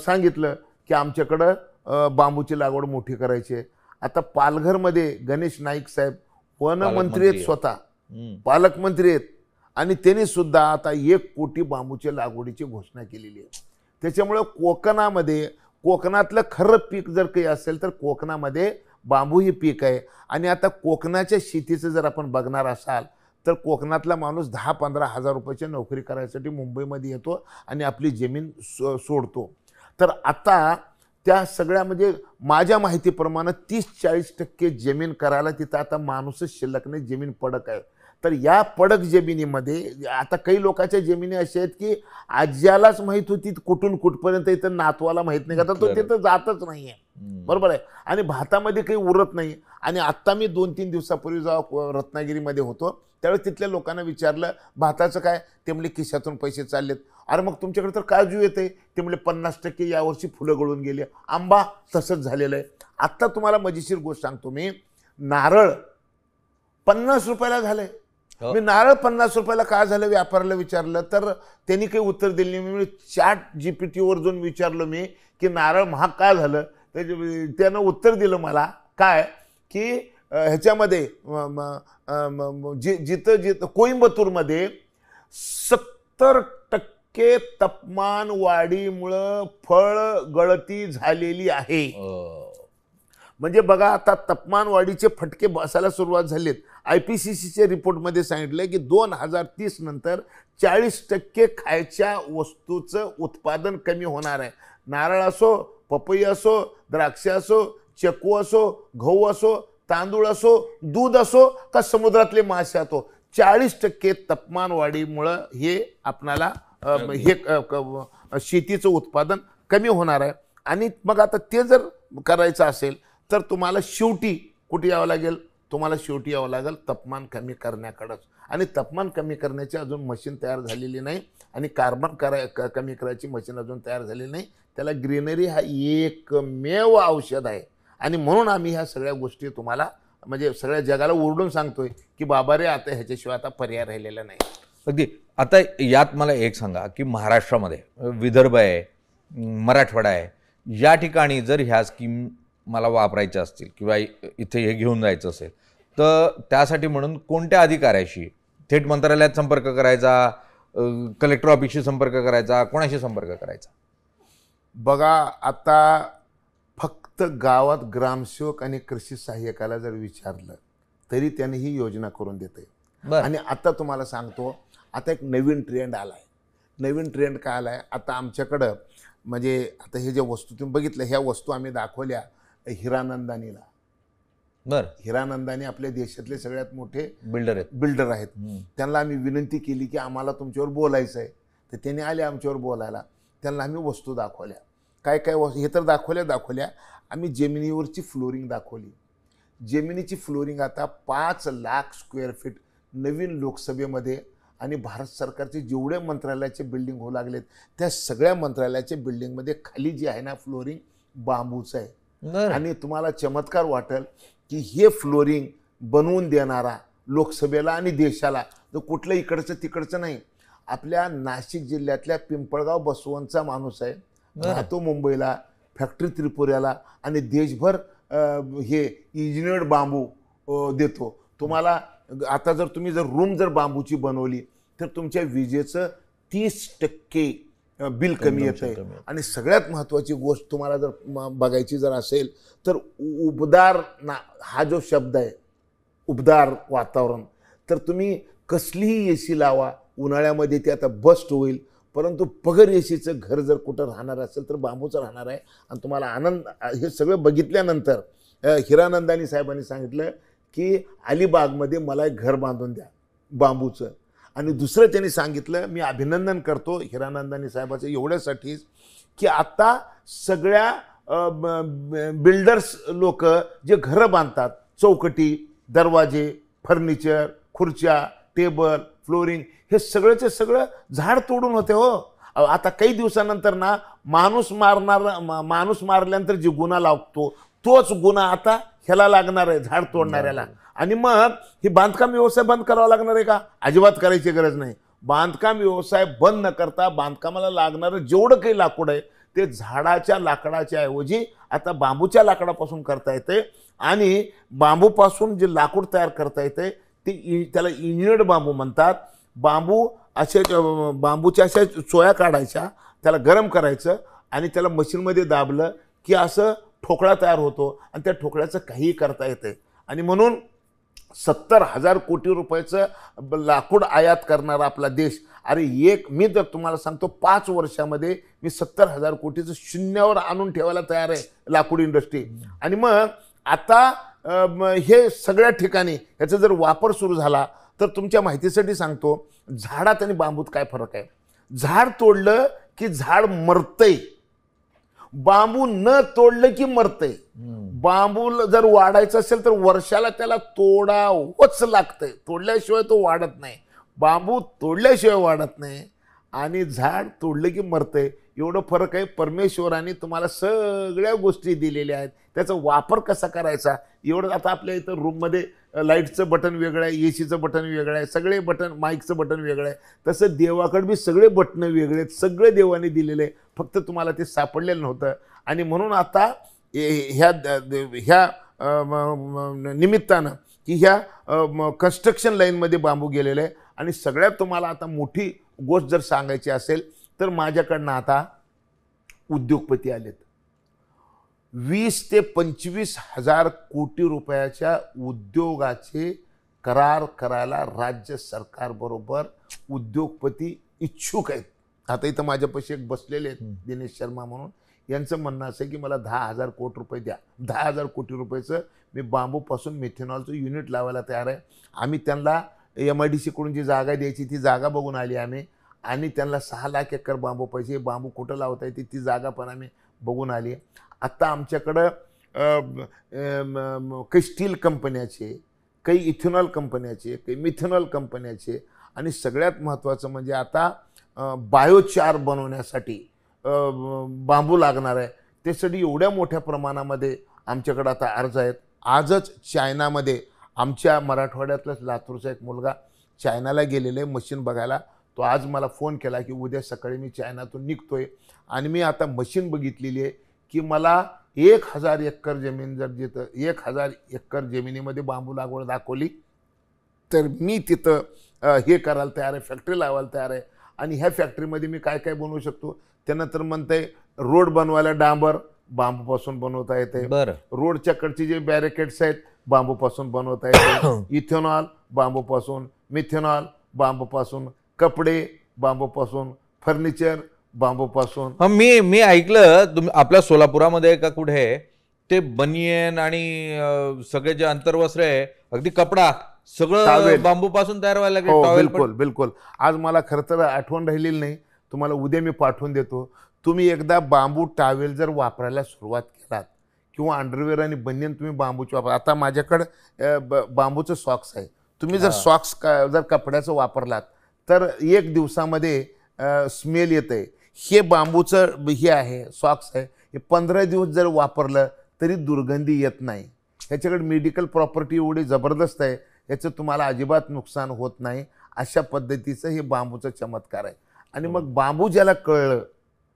सांगितलं की आमच्याकडं बांबूची लागवड मोठी करायची आहे. आता पालघरमध्ये गणेश नाईक साहेब वनमंत्री आहेत, स्वतः पालकमंत्री आहेत, आणि त्यांनी सुद्धा आता 1 कोटी बांबूच्या लागवडीची घोषणा केलेली आहे. त्याच्यामुळे कोकणातलं खरं पीक जर काही असेल तर कोकणामध्ये बांबू ही पीक आहे. आणि आता कोकणाच्या शेतीचं जर आपण बघणार असाल तर कोकणातला माणूस 10-15 हजार रुपयाची नोकरी करायसाठी मुंबईमध्ये येतो आणि आपली जमीन सोडतो. तर आता त्या सगळ्या, म्हणजे माझ्या माहितीप्रमाणे 30-40% जमीन करायला तिथं आता माणूसच शिल्लक नाही, जमीन पडक आहे. तर या पडक जमिनीमध्ये आता काही लोकांच्या जमिनी अशा आहेत की आज्यालाच माहीत होती कुठून कुठपर्यंत, इथं नातवाला माहीत नाही का, तो तिथं जातच नाही आहे. बरोबर आहे. आणि भातामध्ये काही उरत नाही. आणि आत्ता मी 2-3 दिवसापूर्वी जेव्हा रत्नागिरीमध्ये होतो त्यावेळेस तिथल्या लोकांना विचारलं भाताचं काय, ते म्हणले खिशातून पैसे चाललेत. अरे मग तुमच्याकडे तर काजू येते, ते म्हणले 50% यावर्षी फुलं गळून गेली. आंबा तसंच झालेलं आहे. आत्ता तुम्हाला मजेशीर गोष्ट सांगतो मी, नारळ 50 रुपयाला झालंय. मी नारळ 50 रुपयाला का झालं व्यापाऱ्याला विचारलं तर त्यांनी काही उत्तर दिलं नाही. मी ChatGPTवर जाऊन विचारलं मी की नारळ महाग का झालं, त्यानं उत्तर दिलं मला काय की ह्याच्यामध्ये जिथं कोइंबतूरमध्ये 70% तापमान वाढीमुळं फळ गळती झालेली आहे. म्हणजे बघा आता तापमान वाढीचे फटके बसायला सुरुवात झालेत. IPCCच्या रिपोर्टमध्ये सांगितलं की 2030 नंतर 40% खायच्या वस्तूचं उत्पादन कमी होणार आहे. नारळ असो, पपई असो, द्राक्ष असो, चक्कू असो, गहू असो, तांदूळ असो, दूध असो का समुद्रातले मासे असो, 40% तापमान वाढीमुळं हे आपणाला हे शेतीचं उत्पादन कमी होणार आहे. आणि मग आता ते जर करायचं असेल तर तुम्हाला शेवटी कुठे यावं लागेल, तुम्हाला शेवटी यावं लागेल तापमान कमी करण्याकडेच. आणि तापमान कमी करण्याची अजून मशीन तयार झालेली नाही आणि कार्बन कमी करायची मशीन अजून तयार झालेली नाही. त्याला ग्रीनरी हा एकमेव औषध आहे. आणि म्हणून आम्ही ह्या सगळ्या गोष्टी तुम्हाला म्हणजे सगळ्या जगाला ओरडून सांगतोय की बाबा रे आता ह्याच्याशिवाय आता पर्याय राहिलेला नाही. अगदी. आता यात मला एक सांगा की महाराष्ट्रामध्ये विदर्भ आहे, मराठवाडा आहे, या ठिकाणी जर ह्या स्कीम मला वापरायच्या असतील किंवा इथे हे घेऊन जायचं असेल तर त्यासाठी म्हणून कोणत्या अधिकाऱ्याशी थेट मंत्रालयात संपर्क करायचा, कलेक्टर ऑफिसशी संपर्क करायचा, कोणाशी संपर्क करायचा? बघा आता फक्त गावात ग्रामसेवक आणि कृषी सहाय्यकाला जर विचारलं तरी त्याने ही योजना करून देते. आणि आता तुम्हाला सांगतो, आता एक नवीन ट्रेंड आलाय. नवीन ट्रेंड काय आलाय आता आमच्याकडं, म्हणजे आता हे जे वस्तू तुम्ही बघितलं, ह्या वस्तू आम्ही दाखवल्या हिरानंदानीला. हिरानंदानी आपल्या देशातले सगळ्यात मोठे बिल्डर आहेत. त्यांना आम्ही विनंती केली की आम्हाला तुमच्यावर बोलायचं आहे, तर त्यांनी आले आमच्यावर बोलायला. त्यांना आम्ही वस्तू दाखवल्या. काय काय वस्तू हे तर दाखवल्या. आम्ही जेमिनीवरची फ्लोरिंग दाखवली. जेमिनीची फ्लोरिंग आता 5 लाख स्क्वेअर फीट नवीन लोकसभेमध्ये आणि भारत सरकारचे जेवढे मंत्रालयाचे बिल्डिंग होऊ लागलेत त्या सगळ्या मंत्रालयाच्या बिल्डिंगमध्ये खाली जी आहे ना फ्लोरिंग बांबूचं आहे. आणि तुम्हाला चमत्कार वाटेल की हे फ्लोरिंग बनवून देणारा लोकसभेला आणि देशाला तर कुठलं इकडचं तिकडचं नाही, आपल्या नाशिक जिल्ह्यातल्या पिंपळगाव बसवंतचा माणूस आहे. राहतो मुंबईला, फॅक्टरी त्रिपुऱ्याला आणि देशभर हे इंजिनियर्ड बांबू देतो तुम्हाला. आता जर तुम्ही जर रूम जर बांबूची बनवली तर तुमच्या विजेचं 30% बिल कमी येत आहे. आणि सगळ्यात महत्त्वाची गोष्ट तुम्हाला जर बघायची जर असेल तर उबदार हा जो शब्द आहे, उबदार वातावरण, तर तुम्ही कसलीही AC लावा उन्हाळ्यामध्ये ते आता बस्ट होईल, परंतु पगड एसीचं घर जर कुठं राहणार असेल तर बांबूचं राहणार आहे. आणि तुम्हाला आनंद, हे सगळं बघितल्यानंतर हिरानंदानी साहेबांनी सांगितलं की अलिबागमध्ये मला एक घर बांधून द्या बांबूचं. आणि दुसरं त्यांनी सांगितलं, मी अभिनंदन करतो हिरानंदानी साहेबाचं एवढ्यासाठीच की आता सगळ्या बिल्डर्स लोक जे घरं बांधतात, चौकटी, दरवाजे, फर्निचर, खुर्च्या, टेबल, फ्लोरिंग, हे सगळंचे सगळं झाड तोडून होते हो. आता काही दिवसानंतर ना माणूस मारल्यानंतर जे गुन्हा लागतो तोच गुन्हा आता ह्याला लागणार आहे, झाड तोडणाऱ्याला. आणि मग ही बांधकाम व्यवसाय बंद करावा लागणार आहे का? अजिबात करायची गरज नाही. बांधकाम व्यवसाय बंद न करता बांधकामाला लागणारं जेवढं काही लाकूड आहे ते झाडाच्या लाकडाच्या ऐवजी आता बांबूच्या लाकडापासून करता येते. आणि बांबूपासून जे लाकूड तयार करता येते ते त्याला इंजिनियर्ड बांबू म्हणतात. बांबू असे बांबूच्या अशा चोया काढायच्या, त्याला गरम करायचं आणि त्याला मशीनमध्ये दाबलं की असं ठोकळा तयार होतो आणि त्या ठोकळ्याचं काहीही करता येते. आणि म्हणून 70,000 कोटी रुपयाचं लाकूड आयात करणारा आपला देश. अरे मी जर तुम्हाला सांगतो 5 वर्षामध्ये मी 70,000 कोटीचं शून्यावर आणून ठेवायला तयार आहे लाकूड इंडस्ट्री. आणि मग आता हे सगळ्या ठिकाणी ह्याचा जर वापर सुरू झाला तर तुमच्या माहितीसाठी सांगतो, झाडात आणि बांबूत काय फरक आहे. झाड तोडलं की झाड मरतंय, बांबू न तोडलं की मरतंय. बांबू जर वाढायचं असेल तर वर्षाला त्याला तोडावंच लागतंय, तोडल्याशिवाय तो वाढत नाही. बांबू तोडल्याशिवाय वाढत नाही आणि झाड तोडलं की मरतंय. एवढं फरक आहे. परमेश्वराने तुम्हाला सगळ्या गोष्टी दिलेल्या आहेत, त्याचा वापर कसा करायचा एवढं. आता आपल्या इथं रूममध्ये लाईटचं बटन वेगळं आहे, एसीचं बटन वेगळं आहे, सगळे बटन, माईकचं बटन वेगळं आहे. तसं देवाकडे बी सगळे बटन वेगळे आहेत, सगळे देवाने दिलेले आहे, फक्त तुम्हाला ते सापडलेलं नव्हतं. आणि म्हणून आता ह्या निमित्तानं की ह्या कन्स्ट्रक्शन लाईनमध्ये बांबू गेलेलं आहे. आणि सगळ्यात तुम्हाला आता मोठी गोष्ट जर सांगायची असेल तर माझ्याकडनं आता उद्योगपती आलेत. 20 ते 25 हजार कोटी रुपयाच्या उद्योगाचे करार करायला राज्य सरकारबरोबर उद्योगपती इच्छुक आहेत. आता इथं माझ्यापाशी एक बसलेले आहेत दिनेश शर्मा म्हणून. यांचं म्हणणं असं की मला 10,000 कोटी रुपये द्या. 10,000 कोटी रुपयाचं मी बांबूपासून मिथेनॉलचं युनिट लावायला तयार आहे. आम्ही त्यांना MIDC कडून जी जागा द्यायची ती जागा बघून आली आम्ही. आणि त्यांना 6 लाख एकर बांबू पाहिजे. बांबू कुठं लावता येते ती जागा पण आम्ही बघून आली. आत्ता आमच्याकडं काही स्टील कंपन्याचे, काही इथेनॉल कंपन्याचे, काही मिथेनॉल कंपन्याचे आणि सगळ्यात महत्त्वाचं म्हणजे आता बायोचार बनवण्यासाठी बांबू लागणार आहे. त्यासाठी एवढ्या मोठ्या प्रमाणामध्ये आमच्याकडं आता अर्ज आहेत. आजच चायनामध्ये आमच्या मराठवाड्यातलाच लातूरचा एक मुलगा चायनाला गेलेला आहे मशीन बघायला. तो आज मला फोन केला की उद्या सकाळी मी चायनातून निघतोय आणि मी आता मशीन बघितलेली आहे की मला 1,000 एकर जमीन जर जिथं 1,000 एकर जमिनीमध्ये बांबू लागवड दाखवली तर मी तिथं हे करायला तयार आहे, फॅक्टरी लावायला तयार आहे. आणि ह्या फॅक्टरीमध्ये मी काय काय बनवू शकतो. त्यांना तर म्हणतंय रोड बनवायला डांबर बांबूपासून बनवता येते. रोडच्या कडचे जे बॅरिकेड्स आहेत बांबूपासून बनवता येते. इथेनॉल बांबूपासून, मिथेनॉल बांबूपासून, कपडे बांबूपासून, फर्निचर बांबूपासून. मी ऐकलं आपल्या सोलापुरामध्ये का कुठे ते बनियन आणि सगळे जे अंतर्वस्त्र आहे, अगदी कपडा सगळं बांबूपासून तयार व्हायला लागले. बिलकुल बिलकुल. आज मला खरं तर आठवण राहिलेली नाही, तुम्हाला उद्या मी पाठवून देतो. तुम्ही एकदा बांबू टावेल जर वापरायला सुरुवात केलात किंवा अंडरवेअर आणि बनियन तुम्ही बांबूचे वापर. आता माझ्याकडं बांबूचं सॉक्स आहे. तुम्ही जर सॉक्स जर कपड्याचं वापरलात तर 1 दिवसामध्ये स्मेल येतंय. हे बांबूचं हे आहे, सॉक्स आहे, हे 15 दिवस जर वापरलं तरी दुर्गंधी येत नाही. ह्याच्याकडे मेडिकल प्रॉपर्टी एवढी जबरदस्त आहे, याचं तुम्हाला अजिबात नुकसान होत नाही. अशा पद्धतीचं हे बांबूचं चमत्कार आहे. आणि मग बांबू ज्याला कळलं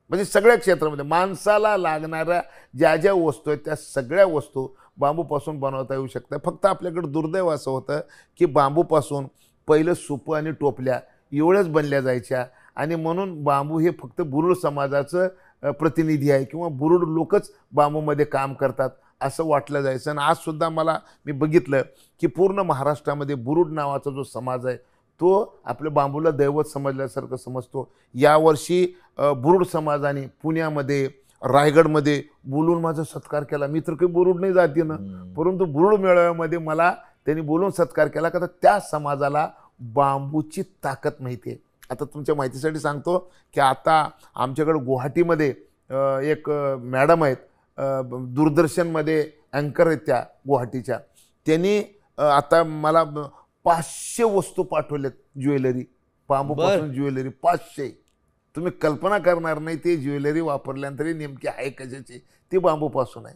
म्हणजे सगळ्या क्षेत्रामध्ये माणसाला लागणाऱ्या ज्या ज्या वस्तू आहेत त्या सगळ्या वस्तू बांबूपासून बनवता येऊ शकतात. फक्त आपल्याकडे दुर्दैव असं होतं की बांबूपासून पहिलं सुपं आणि टोपल्या एवढ्याच बनल्या जायच्या. आणि म्हणून बांबू हे फक्त बुरुड समाजाचं प्रतिनिधी आहे किंवा बुरुड लोकच बांबूमध्ये काम करतात असं वाटलं जायचं. आणि आजसुद्धा मी बघितलं की पूर्ण महाराष्ट्रामध्ये बुरुड नावाचा जो समाज आहे तो आपल्या बांबूला दैवत समजल्यासारखं समजतो. यावर्षी बुरुड समाजाने पुण्यामध्ये, रायगडमध्ये बोलून माझा सत्कार केला. मी तर काही बुरुड नाही जाते ना, परंतु बुरुड मेळाव्यामध्ये मला त्यांनी बोलून सत्कार केला का त्या समाजाला बांबूची ताकद माहिती आहे. आता तुमच्या माहितीसाठी सांगतो की आता आमच्याकडे गुवाहाटीमध्ये एक मॅडम आहेत, दूरदर्शनमध्ये अँकर आहेत त्या गुवाहाटीच्या. त्यांनी आता मला 500 वस्तू पाठवल्यात ज्वेलरी, बांबूपासून ज्वेलरी 500. तुम्ही कल्पना करणार नाही ते ज्वेलरी वापरल्यानंतर नेमकी आहे कशाची, ती बांबूपासून आहे.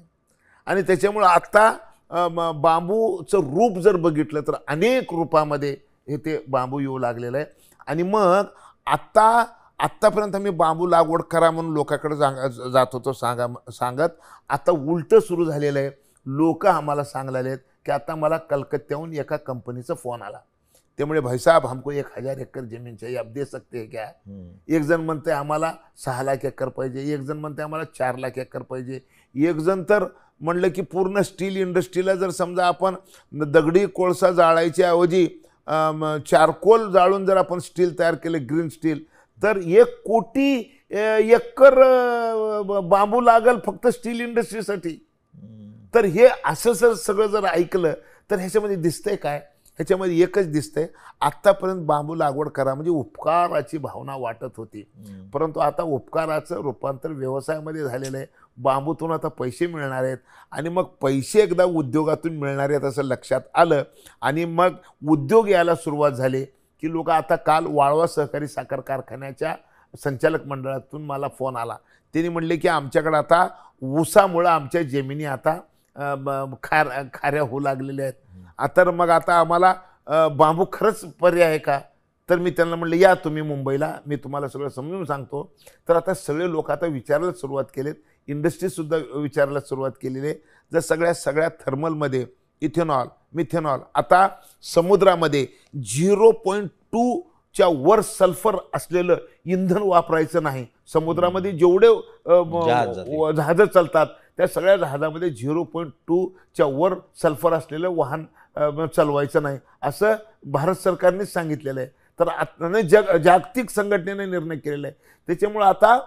आणि त्याच्यामुळं आता बांबूचं रूप जर बघितलं तर अनेक रूपामध्ये हे ते बांबू येऊ लागलेलं आहे. आणि मग आत्तापर्यंत आम्ही बांबू लागवड करा म्हणून लोकांकडे जात होतो सांगत. आता उलटं सुरू झालेलं आहे. लोक आम्हाला सांगलेले आहेत की आता मला कलकत्त्याहून एका कंपनीचा फोन आला. त्यामुळे भाई साहब हमको 1,000 एकर जमीन चाहिए, आप दे सकते हैं क्या. एक जण म्हणते आम्हाला 6 लाख एकर पाहिजे, एक जण म्हणते आम्हाला 4 लाख एकर पाहिजे, एक जण तर म्हणलं की पूर्ण स्टील इंडस्ट्रीला जर समजा आपण दगडी कोळसा जाळायच्या ऐवजी चारकोल जाळून जर आपण स्टील तयार केलं, ग्रीन स्टील, तर 1 कोटी एकर बांबू लागल फक्त स्टील इंडस्ट्रीसाठी. तर हे असं सगळं जर ऐकलं तर ह्याच्यामध्ये दिसतंय काय, ह्याच्यामध्ये एकच दिसतंय, आत्तापर्यंत बांबू लागवड करा म्हणजे उपकाराची भावना वाटत होती, परंतु आता उपकाराचं रूपांतर व्यवसायामध्ये झालेलं आहे. बांबूतून आता पैसे मिळणार आहेत आणि मग पैसे एकदा उद्योगातून मिळणार आहेत असं लक्षात आलं आणि मग उद्योग यायला सुरुवात झाली की लोक आता काल वाळवा सहकारी साखर कारखान्याच्या संचालक मंडळातून मला फोन आला. त्यांनी म्हणले की आमच्याकडे आता ऊसामुळं आमच्या जमिनी आता खाऱ्या होऊ लागलेल्या आहेत. तर मग आता आम्हाला बांबू खरंच पर्याय आहे का? तर मी त्यांना म्हणलं या तुम्ही मुंबईला, मी तुम्हाला सगळं समजून सांगतो. तर आता सगळे लोक आता विचारायला सुरुवात केलेत, इंडस्ट्रीसुद्धा विचारायला सुरुवात केलेली आहे. जर सगळ्या थर्मलमध्ये इथेनॉल मिथेनॉल, आता समुद्रामध्ये 0.2च्या वर सल्फर असलेलं इंधन वापरायचं नाही. समुद्रामध्ये जेवढे जहाजं चालतात त्या सगळ्या जहाजामध्ये 0.2च्या वर सल्फर असलेलं वाहन चालवायचं नाही असं भारत सरकारने सांगितलेलं आहे. तर आता जागतिक संघटनेने निर्णय केलेला आहे. त्याच्यामुळे आता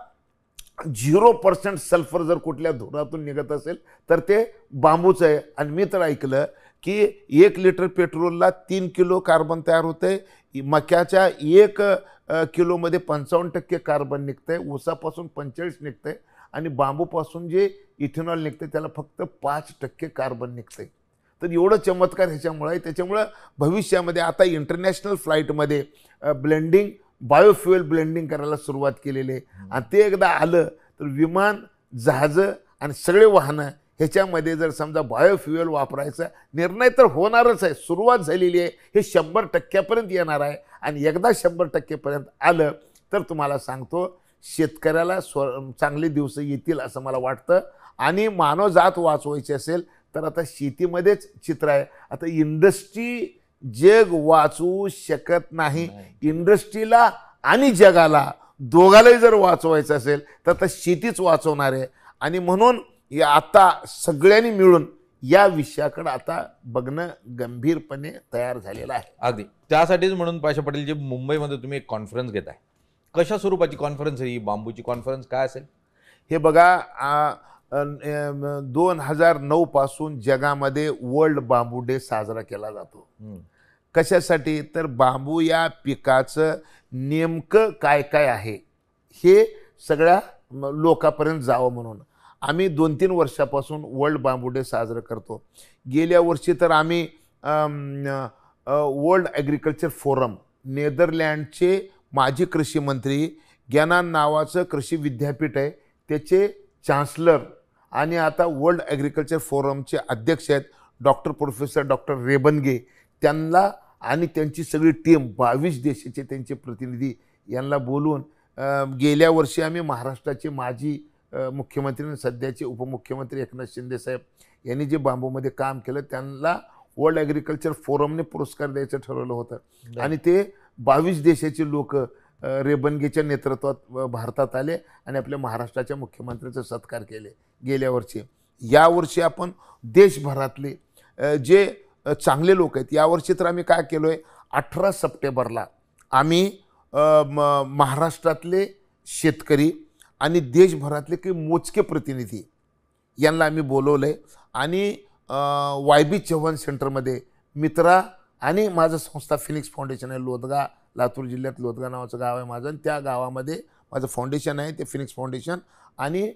0% सल्फर जर कुठल्या धुरातून निघत असेल तर ते बांबूचं आहे. आणि मी तर ऐकलं की 1 लिटर पेट्रोलला 3 किलो कार्बन तयार होते. मक्याच्या 1 किलोमध्ये 55% कार्बन निघतंय, ऊसापासून 45 निघतंय आणि बांबूपासून जे इथेनॉल निघते त्याला फक्त 5% कार्बन निघतंय. तर एवढं चमत्कार ह्याच्यामुळे आहे. त्याच्यामुळं भविष्यामध्ये आता इंटरनॅशनल फ्लाईटमध्ये ब्लेंडिंग बायोफ्युएल ब्लेंडिंग करायला सुरुवात केलेली आहे. आणि ते एकदा आलं तर विमान जहाजं आणि सगळे वाहनं ह्याच्यामध्ये जर समजा बायोफ्युएल वापरायचा निर्णय तर होणारच आहे, सुरुवात झालेली आहे. हे 100% येणार आहे. आणि एकदा 100% आलं तर तुम्हाला सांगतो शेतकऱ्याला चांगले दिवस येतील असं मला वाटतं. आणि मानवजात वाचवायची असेल तर आता शेतीमध्येच चित्र आहे. आता इंडस्ट्री जग वाचवू शकत नाही. इंडस्ट्रीला आणि जगाला दोघालाही जर वाचवायचं असेल तर आता शेतीच वाचवणार आहे. आणि म्हणून आता सगळ्यांनी मिळून या विषयाकडे आता बघणं गंभीरपणे तयार झालेलं आहे. अगदी त्यासाठीच म्हणून पाशा पाटील जे मुंबईमध्ये तुम्ही एक कॉन्फरन्स घेताय, कशा स्वरूपाची कॉन्फरन्स आहे ही? बांबूची कॉन्फरन्स काय असेल? हे बघा, 2009 पासून जगामध्ये वर्ल्ड बांबू डे साजरा केला जातो. कशासाठी? तर बांबू या पिकाचं नेमकं काय काय आहे हे सगळ्या लोकांपर्यंत जावं म्हणून आम्ही 2-3 वर्षापासून वर्ल्ड बांबू डे साजरा करतो. गेल्या वर्षी तर आम्ही वर्ल्ड ॲग्रिकल्चर फोरम, नेदरलँडचे माजी कृषी मंत्री, ग्यानान नावाचं कृषी विद्यापीठ आहे त्याचे चान्सलर आणि आता वर्ल्ड ॲग्रिकल्चर फोरमचे अध्यक्ष आहेत प्रोफेसर डॉक्टर रेबनगे, त्यांना आणि त्यांची सगळी टीम 22 देशाचे त्यांचे प्रतिनिधी यांना बोलून गेल्या वर्षी आम्ही महाराष्ट्राचे माजी मुख्यमंत्री आणि सध्याचे उपमुख्यमंत्री एकनाथ शिंदे साहेब यांनी जे बांबूमध्ये काम केलं त्यांना वर्ल्ड ॲग्रिकल्चर फोरमने पुरस्कार द्यायचं ठरवलं होतं. आणि ते 22 देशाचे लोक रेबनगेच्या नेतृत्वात भारतात आले आणि आपल्या महाराष्ट्राच्या मुख्यमंत्र्याचा सत्कार केले गेल्या वर्षी. यावर्षी आपण देशभरातले जे चांगले लोक आहेत, यावर्षी तर आम्ही काय केलो आहे, 18 सप्टेंबरला आम्ही महाराष्ट्रातले शेतकरी आणि देशभरातले काही मोजके प्रतिनिधी यांना आम्ही बोलवलं आहे. आणि YB चव्हाण सेंटरमध्ये मित्रा आणि माझं संस्था फिनिक्स फाउंडेशन आहे, लोदगा, लातूर जिल्ह्यात लोदगा नावाचं गाव आहे माझं, आणि त्या गावामध्ये माझं फाउंडेशन आहे ते फिनिक्स फाउंडेशन. आणि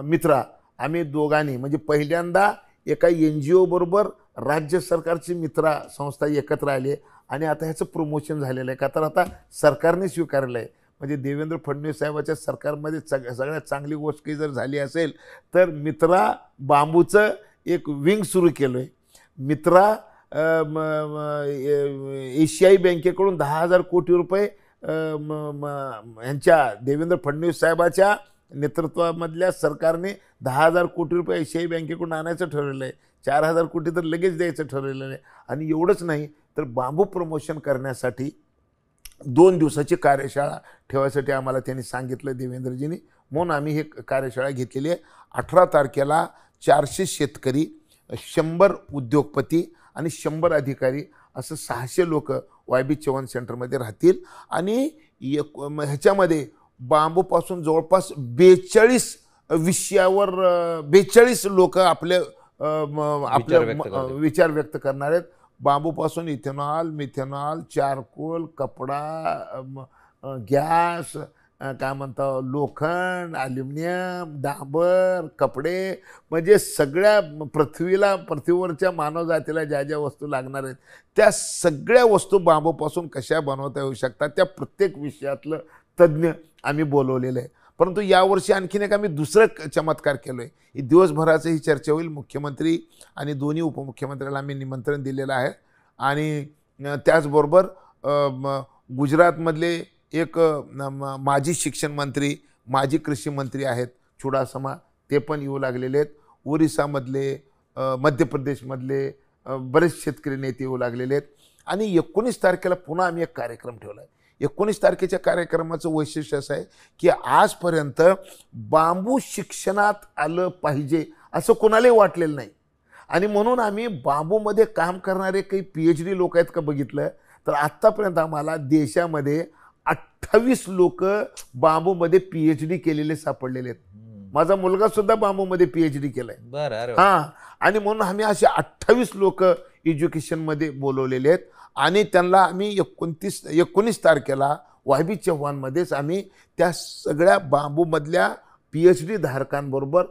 मित्रा आम्ही दोघांनी म्हणजे पहिल्यांदा एका NGO बरोबर राज्य सरकारची मित्रा संस्था एकत्र आली आणि आता ह्याचं प्रमोशन झालेलं आहे. का तर आता सरकारने स्वीकारलं आहे. म्हणजे देवेंद्र फडणवीस साहेबाच्या सरकारमध्ये सगळ्यात चांगली गोष्ट काही जर झाली असेल तर मित्रा बांबूचं एक विंग सुरू केलं आहे. मित्रा एशियाई बँकेकडून 10,000 कोटी रुपये यांच्या देवेंद्र फडणवीस साहेबाच्या नेतृत्वामधल्या सरकारने 10,000 कोटी रुपये एशियाई बँकेकडून आणायचं ठरवलं आहे. 4,000 कोटी तर लगेच द्यायचं ठरवलेलं आहे. आणि एवढंच नाही तर बांबू प्रमोशन करण्यासाठी 2 दिवसाची कार्यशाळा ठेवायसाठी आम्हाला त्यांनी सांगितलं देवेंद्रजींनी, म्हणून आम्ही हे कार्यशाळा घेतलेली आहे. 18 तारखेला 400 शेतकरी, 100 उद्योगपती आणि 100 अधिकारी असं 600 लोक YB चव्हाण सेंटरमध्ये राहतील. आणि ह्याच्यामध्ये बांबूपासून जवळपास 42 विषयावर 42 लोक आपले विचार व्यक्त करणार आहेत. बांबूपासून इथेनॉल, मिथेनॉल, चारकोल, कपडा, गॅस, काय म्हणतो लोखंड, ॲल्युमिनियम, डांबर, कपडे, म्हणजे सगळ्या पृथ्वीवरच्या मानवजातीला ज्या ज्या वस्तू लागणार आहेत त्या सगळ्या वस्तू बांबूपासून कशा बनवता येऊ शकतात त्या प्रत्येक विषयातलं तज्ज्ञ आम्ही बोलवलेलं आहे. परंतु यावर्षी आणखीन एक आम्ही दुसरं चमत्कार केलो आहे. दिवसभराचं ही चर्चा होईल. मुख्यमंत्री आणि दोन्ही उपमुख्यमंत्र्याला आम्ही निमंत्रण दिलेलं आहे. आणि त्याचबरोबर गुजरातमधले एक माजी शिक्षण मंत्री, माजी कृषी मंत्री आहेत चुडासमा, ते पण येऊ लागलेले आहेत. ओरिसामधले, मध्य प्रदेशमधले बरेच शेतकरी नेते येऊ लागलेले आहेत. आणि 19 तारखेला पुन्हा आम्ही एक कार्यक्रम ठेवला आहे. 19 तारखेच्या कार्यक्रमाचं वैशिष्ट्य असं आहे की आजपर्यंत बांबू शिक्षणात आलं पाहिजे असं कोणालाही वाटलेलं नाही. आणि म्हणून आम्ही बांबूमध्ये काम करणारे काही PhD लोक आहेत का बघितलं तर आत्तापर्यंत आम्हाला देशामध्ये 28 लोक बांबूमध्ये PhD केलेले सापडलेले आहेत. माझा मुलगा सुद्धा बांबूमध्ये PhD केलाय. बरं. हां. आणि म्हणून आम्ही असे 28 लोक एज्युकेशनमध्ये बोलवलेले आहेत. आणि त्यांना आम्ही 19 तारखेला YB चव्हाणमध्येच आम्ही त्या सगळ्या बांबूमधल्या PhD धारकांबरोबर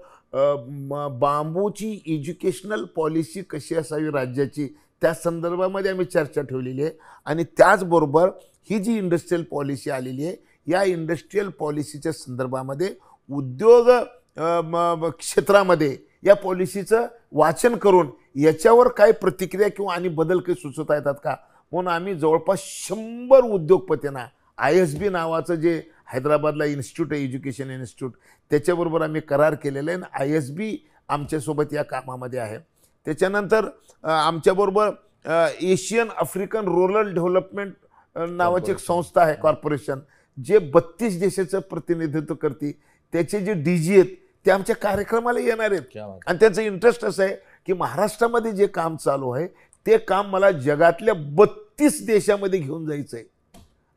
बांबूची एज्युकेशनल पॉलिसी कशी असावी राज्याची त्या संदर्भामध्ये आम्ही चर्चा ठेवलेली आहे. आणि त्याचबरोबर ही जी इंडस्ट्रियल पॉलिसी आलेली आहे या इंडस्ट्रियल पॉलिसीच्या संदर्भामध्ये उद्योग क्षेत्रामध्ये या पॉलिसीचं वाचन करून याच्यावर काय प्रतिक्रिया किंवा आणि बदल काही सुचवता येतात का म्हणून आम्ही जवळपास 100 उद्योगपतींना ISB नावाचं जे हैदराबादला इन्स्टिट्यूट आहे, एज्युकेशन इन्स्टिट्यूट, त्याच्याबरोबर आम्ही करार केलेला आहे. आणि ISB आमच्यासोबत या कामामध्ये आहे. त्याच्यानंतर आमच्याबरोबर एशियन आफ्रिकन रूरल डेव्हलपमेंट नावाची एक संस्था आहे, कॉर्पोरेशन, जे 32 देशाचं प्रतिनिधित्व करते. त्याचे जे DG आहेत ते आमच्या कार्यक्रमाला येणार आहेत. आणि त्यांचं इंटरेस्ट असं आहे की महाराष्ट्रामध्ये जे काम चालू आहे ते काम मला जगातल्या 32 देशामध्ये घेऊन जायचं आहे.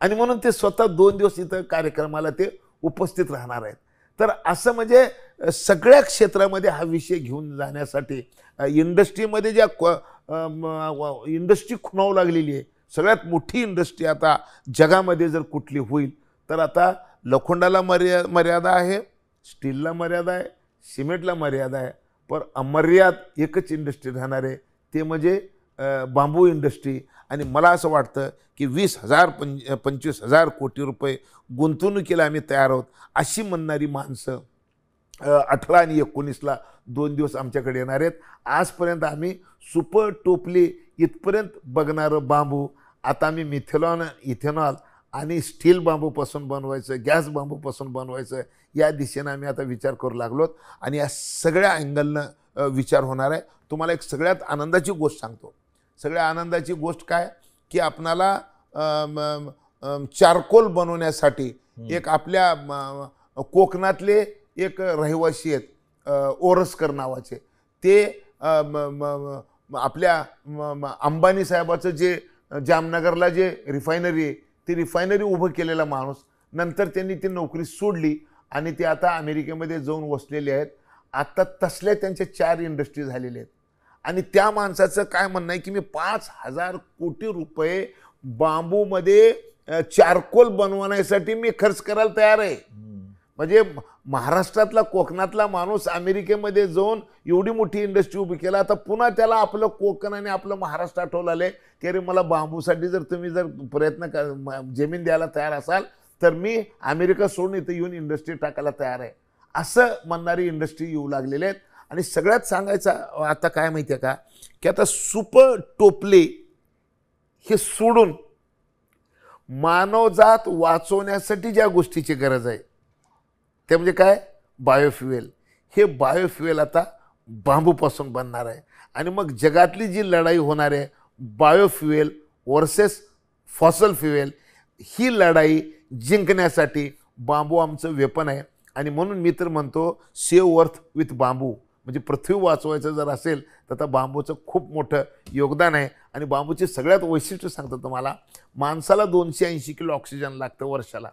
आणि म्हणून ते स्वतः 2 दिवस इथं कार्यक्रमाला ते उपस्थित राहणार आहेत. तर असं म्हणजे सगळ्या क्षेत्रामध्ये हा विषय घेऊन जाण्यासाठी इंडस्ट्रीमध्ये ज्या इंडस्ट्री खुणावू लागलेली आहे, सगळ्यात मोठी इंडस्ट्री आता जगामध्ये जर कुठली होईल तर आता लोखंडाला मर्यादा आहे, स्टीलला मर्यादा आहे, सिमेंटला मर्यादा आहे, पण अमर्याद एकच इंडस्ट्री राहणार आहे ते म्हणजे बांबू इंडस्ट्री. आणि मला असं वाटतं की 20,000-25,000 कोटी रुपये गुंतवणुकीला आम्ही तयार आहोत अशी म्हणणारी माणसं 18 आणि 19ला 2 दिवस आमच्याकडे येणार आहेत. आजपर्यंत आम्ही सुपर टोपली इथपर्यंत बघणारं बांबू आता आम्ही इथेनॉल आणि स्टील बांबूपासून बनवायचं, गॅस बांबूपासून बनवायचं या दिशेनं आम्ही आता विचार करू लागलोत. आणि या सगळ्या अँगलनं विचार होणार आहे. तुम्हाला एक सगळ्यात आनंदाची गोष्ट सांगतो. सगळ्या आनंदाची गोष्ट काय की आपणाला चारकोल बनवण्यासाठी एक आपल्या कोकणातले एक रहिवासी आहेत ओरसकर नावाचे, ते आपल्या अंबानी साहेबाचं जे जामनगरला जे रिफायनरी आहे ती रिफायनरी उभं केलेला माणूस, नंतर त्यांनी ती नोकरी सोडली आणि ते आता अमेरिकेमध्ये जाऊन वसलेले आहेत. आता तसल्या त्यांच्या 4 इंडस्ट्री झालेल्या आहेत. आणि त्या माणसाचं काय म्हणणं आहे की मी 5,000 कोटी रुपये बांबूमध्ये चारकोल बनवण्यासाठी मी खर्च करायला तयार आहे. म्हणजे महाराष्ट्रातला कोकणातला माणूस अमेरिकेमध्ये जाऊन एवढी मोठी इंडस्ट्री उभी केला, आता पुन्हा त्याला आपलं कोकण आणि आपलं महाराष्ट्र आठवलं आले की अरे मला बांबूसाठी जर तुम्ही जर जमीन द्यायला तयार असाल तर मी अमेरिका सोडून इथं येऊन इंडस्ट्री टाकायला तयार आहे असं म्हणणारी इंडस्ट्री येऊ लागलेले आहेत. आणि सगळ्यात सांगायचं आता काय माहिती आहे का की आता सुपर टोपले हे सोडून मानवजात वाचवण्यासाठी ज्या गोष्टीची गरज आहे ते म्हणजे काय, बायोफ्युएल. हे बायोफ्युएल आता बांबूपासून बनणार आहे. आणि मग जगातली जी लढाई होणार आहे बायोफ्युएल वर्सेस फॉसल फ्युएल, ही लढाई जिंकण्यासाठी बांबू आमचं वेपन आहे. आणि म्हणून मी तर म्हणतो सेव्ह अर्थ विथ बांबू, म्हणजे पृथ्वी वाचवायचं जर असेल तर आता बांबूचं खूप मोठं योगदान आहे. आणि बांबूचे सगळ्यात वैशिष्ट्य सांगतो तुम्हाला, माणसाला 280 किलो ऑक्सिजन लागतं वर्षाला,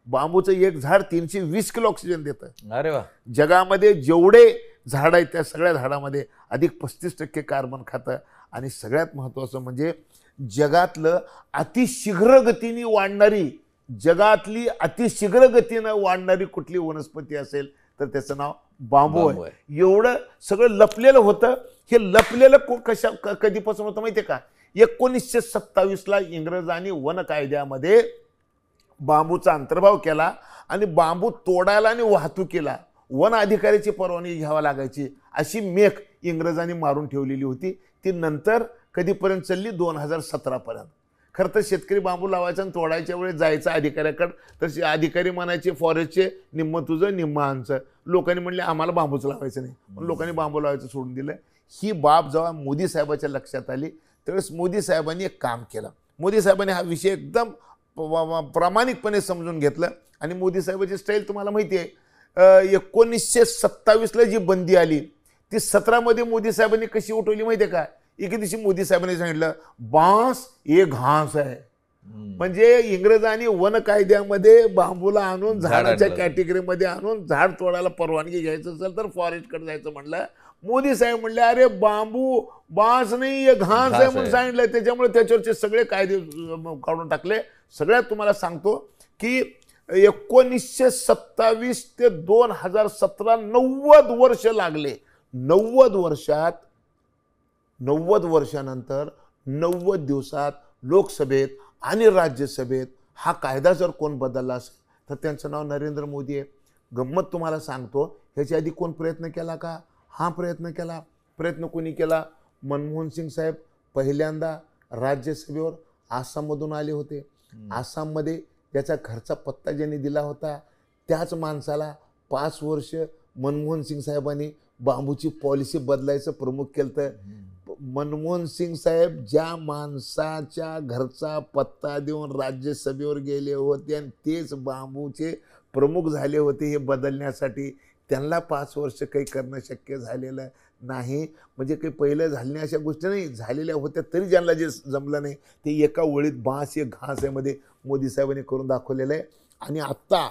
बांबूचं एक झाड 320 किलो ऑक्सिजन देतं. अरे वा. जगामध्ये जेवढे झाड आहेत त्या सगळ्या झाडामध्ये अधिक 35% कार्बन खातं. आणि सगळ्यात महत्त्वाचं म्हणजे जगातलं अतिशीघ्र गतीने वाढणारी, जगातली अतिशीघ्र गतीनं वाढणारी कुठली वनस्पती असेल तर त्याचं नाव बांबू आहे. एवढं सगळं लपलेलं होतं. हे लपलेलं कधीपासून होतं माहितीये का? 1927ला इंग्रजांनी वन कायद्यामध्ये बांबूचा अंतर्भाव केला आणि बांबू तोडायला आणि वाहतुकीला वन अधिकाऱ्याची परवानगी घ्यावी लागायची अशी मेख इंग्रजांनी मारून ठेवलेली होती. ती नंतर कधीपर्यंत चालली? 2017 पर्यंत. खरं तर शेतकरी बांबू लावायचा आणि तोडायच्या वेळेस जायचं अधिकाऱ्याकडं, तर अधिकारी म्हणायचे फॉरेस्टचे निम्म तुझं निम्म आमचं. लोकांनी म्हणले आम्हाला बांबूच लावायचं नाही, पण लोकांनी बांबू लावायचं सोडून दिलं. ही बाब जेव्हा मोदी साहेबाच्या लक्षात आली त्यावेळेस मोदी साहेबांनी एक काम केलं. मोदी साहेबांनी हा विषय एकदम प्रामाणिकपणे समजून घेतलं आणि मोदी साहेबाची स्टाईल तुम्हाला माहिती आहे. 1927ला जी बंदी आली ती 17मध्ये मोदी साहेबांनी कशी उठवली माहिती आहे का? एके दिवशी मोदी साहेबांनी सांगितलं बांस हे घास आहे. म्हणजे इंग्रजांनी वन कायद्यामध्ये बांबूला आणून झाडाच्या कॅटेगरीमध्ये आणून झाड तोडायला परवानगी घ्यायचं असेल तर फॉरेस्टकडे जायचं म्हणलं. मोदी साहेब म्हणले अरे बांबू बांस नाही हे घास आहे म्हणून सांगितलं. त्याच्यामुळे त्याच्यावरचे सगळे कायदे काढून टाकले. सगळ्यात तुम्हाला सांगतो की 1927 ते 2017 90 वर्ष लागले. 90 वर्षानंतर 90 दिवसात लोकसभेत आणि राज्यसभेत हा कायदा जर कोण बदलला असेल तर त्यांचं नाव नरेंद्र मोदी आहे. गंमत तुम्हाला सांगतो, ह्याच्या आधी कोण प्रयत्न केला का? हा प्रयत्न केला. प्रयत्न कोणी केला? मनमोहन सिंग साहेब पहिल्यांदा राज्यसभेवर आसाममधून आले होते. आसाममध्ये त्याचा घरचा पत्ता ज्यांनी दिला होता त्याच माणसाला 5 वर्ष मनमोहन सिंग साहेबांनी बांबूची पॉलिसी बदलायचं प्रमुख केलं. मनमोहन सिंग साहेब ज्या माणसाच्या घरचा पत्ता देऊन राज्यसभेवर गेले होते आणि तेच बांबूचे प्रमुख झाले होते हे बदलण्यासाठी, त्यांना 5 वर्ष काही करणं शक्य झालेलं नाही. म्हणजे काही पहिलं झाल्या अशा गोष्टी नाही झालेल्या होत्या तरी ज्यांना जे जमलं नाही ते एका ओळीत बांस हे घास आहे मध्ये मोदी साहेबांनी करून दाखवलेलं आहे. आणि आत्ता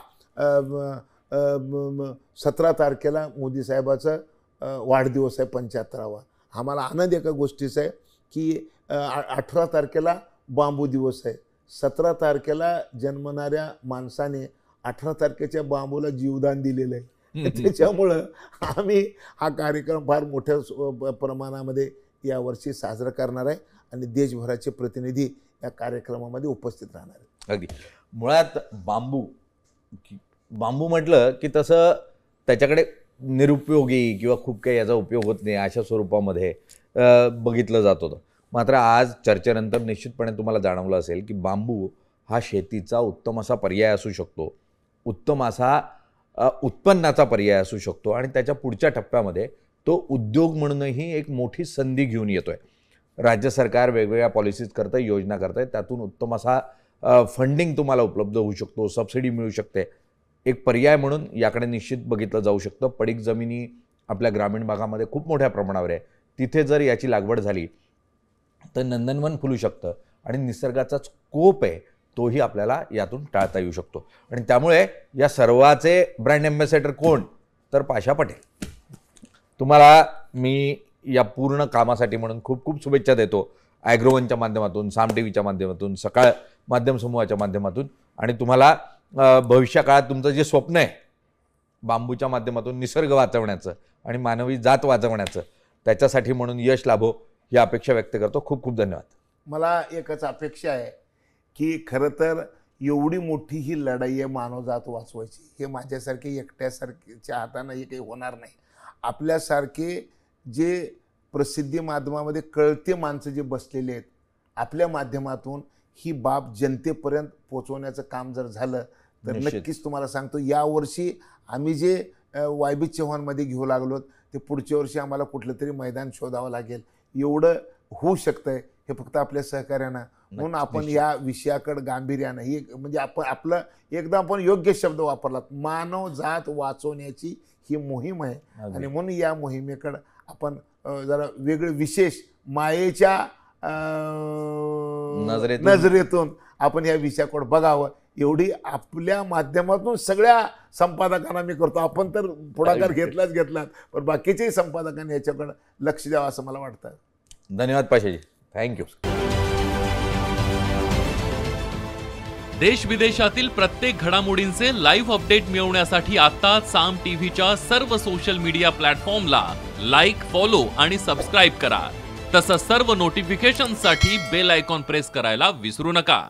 17 तारखेला मोदी साहेबाचा वाढदिवस आहे 75वा. आम्हाला आनंद एका गोष्टीचा आहे की 18 तारखेला बांबू दिवस आहे. 17 तारखेला जन्मणाऱ्या माणसाने 18 तारखेच्या बांबूला जीवदान दिलेलं आहे. त्याच्यामुळं आम्ही हा कार्यक्रम फार मोठ्या प्रमाणामध्ये यावर्षी साजरा करणार आहे आणि देशभराचे प्रतिनिधी या कार्यक्रमामध्ये उपस्थित राहणार आहेत. अगदी मुळात बांबू म्हटलं की तसं त्याच्याकडे निरुपयोगी किंवा खूप काही याचा उपयोग होत नाही अशा स्वरूपामध्ये बघितलं जात होतं. मात्र आज चर्चेनंतर निश्चितपणे तुम्हाला जाणवलं असेल की बांबू हा शेतीचा उत्तम असा पर्याय असू शकतो, उत्तम असा उत्पन्नाचा पर्याय असू शकतो आणि त्याच्या पुढच्या टप्प्यामध्ये तो उद्योग म्हणूनही एक मोठी संधी घेऊन येतोय. राज्य सरकार वेगवेगळ्या पॉलिसीज करतं, योजना करतंय, त्यातून उत्तम असा फंडिंग तुम्हाला उपलब्ध होऊ शकतो, सबसिडी मिळू शकते. एक पर्याय म्हणून याकडे निश्चित बघितलं जाऊ शकतं. पडीक जमिनी आपल्या ग्रामीण भागामध्ये खूप मोठ्या प्रमाणावर आहे. तिथे जर याची लागवड झाली तर नंदनवन फुलू शकतं आणि निसर्गाचा स्कोप आहे तोही आपल्याला यातून टाळता येऊ शकतो. आणि त्यामुळे या सर्वाचे ब्रँड ॲम्बॅसेडर कोण? तर पाशा पटेल. तुम्हाला मी या पूर्ण कामासाठी म्हणून खूप खूप शुभेच्छा देतो. ॲग्रोवनच्या माध्यमातून, साम टीव्हीच्या माध्यमातून, सकाळ माध्यम समूहाच्या माध्यमातून. आणि तुम्हाला भविष्यकाळात तुमचं जे स्वप्न आहे बांबूच्या माध्यमातून निसर्ग वाचवण्याचं आणि मानवी जात वाचवण्याचं, त्याच्यासाठी म्हणून यश लाभो ही अपेक्षा व्यक्त करतो. खूप खूप धन्यवाद. मला एकच अपेक्षा आहे की खरं तर एवढी मोठी ही लढाई आहे मानवजात वाचवायची, हे माझ्यासारखे एकट्यासारख्याच्या हातानं हे काही होणार नाही. आपल्यासारखे जे प्रसिद्धी माध्यमामध्ये कळते माणसं जे बसलेले आहेत, आपल्या माध्यमातून ही बाब जनतेपर्यंत पोचवण्याचं काम जर झालं तर नक्कीच तुम्हाला सांगतो यावर्षी आम्ही जे YB चव्हाणमध्ये घेऊ लागलो ते पुढच्या वर्षी आम्हाला कुठलं तरी मैदान शोधावं लागेल. एवढं होऊ शकतंय हे फक्त आपल्या सहकार्यानं. म्हणून आपण या विषयाकडे गांभीर्यानं ही म्हणजे आपलं एकदा आपण योग्य शब्द वापरला, मानव जात वाचवण्याची ही मोहीम आहे. आणि म्हणून या मोहिमेकडे आपण जरा वेगळे विशेष मायेच्या नजरेतून आपण या विषयाकडे बघावं एवढी आपल्या माध्यमातून सगळ्या संपादकांना मी करतो. आपण तर पुढाकार घेतलाच, पण बाकीच्याही संपादकांनी याच्याकडे लक्ष द्यावं असं मला वाटतं. धन्यवाद पाशाजी, थँक्यू. देश विदेशातील प्रत्येक घडामोडींचे लाईव्ह अपडेट मिळवण्यासाठी आता साम टीव्हीच्या सर्व सोशल मीडिया प्लॅटफॉर्मला लाईक, फॉलो आणि सबस्क्राईब करा. तसंच सर्व नोटिफिकेशनसाठी बेल आयकॉन प्रेस करायला विसरू नका.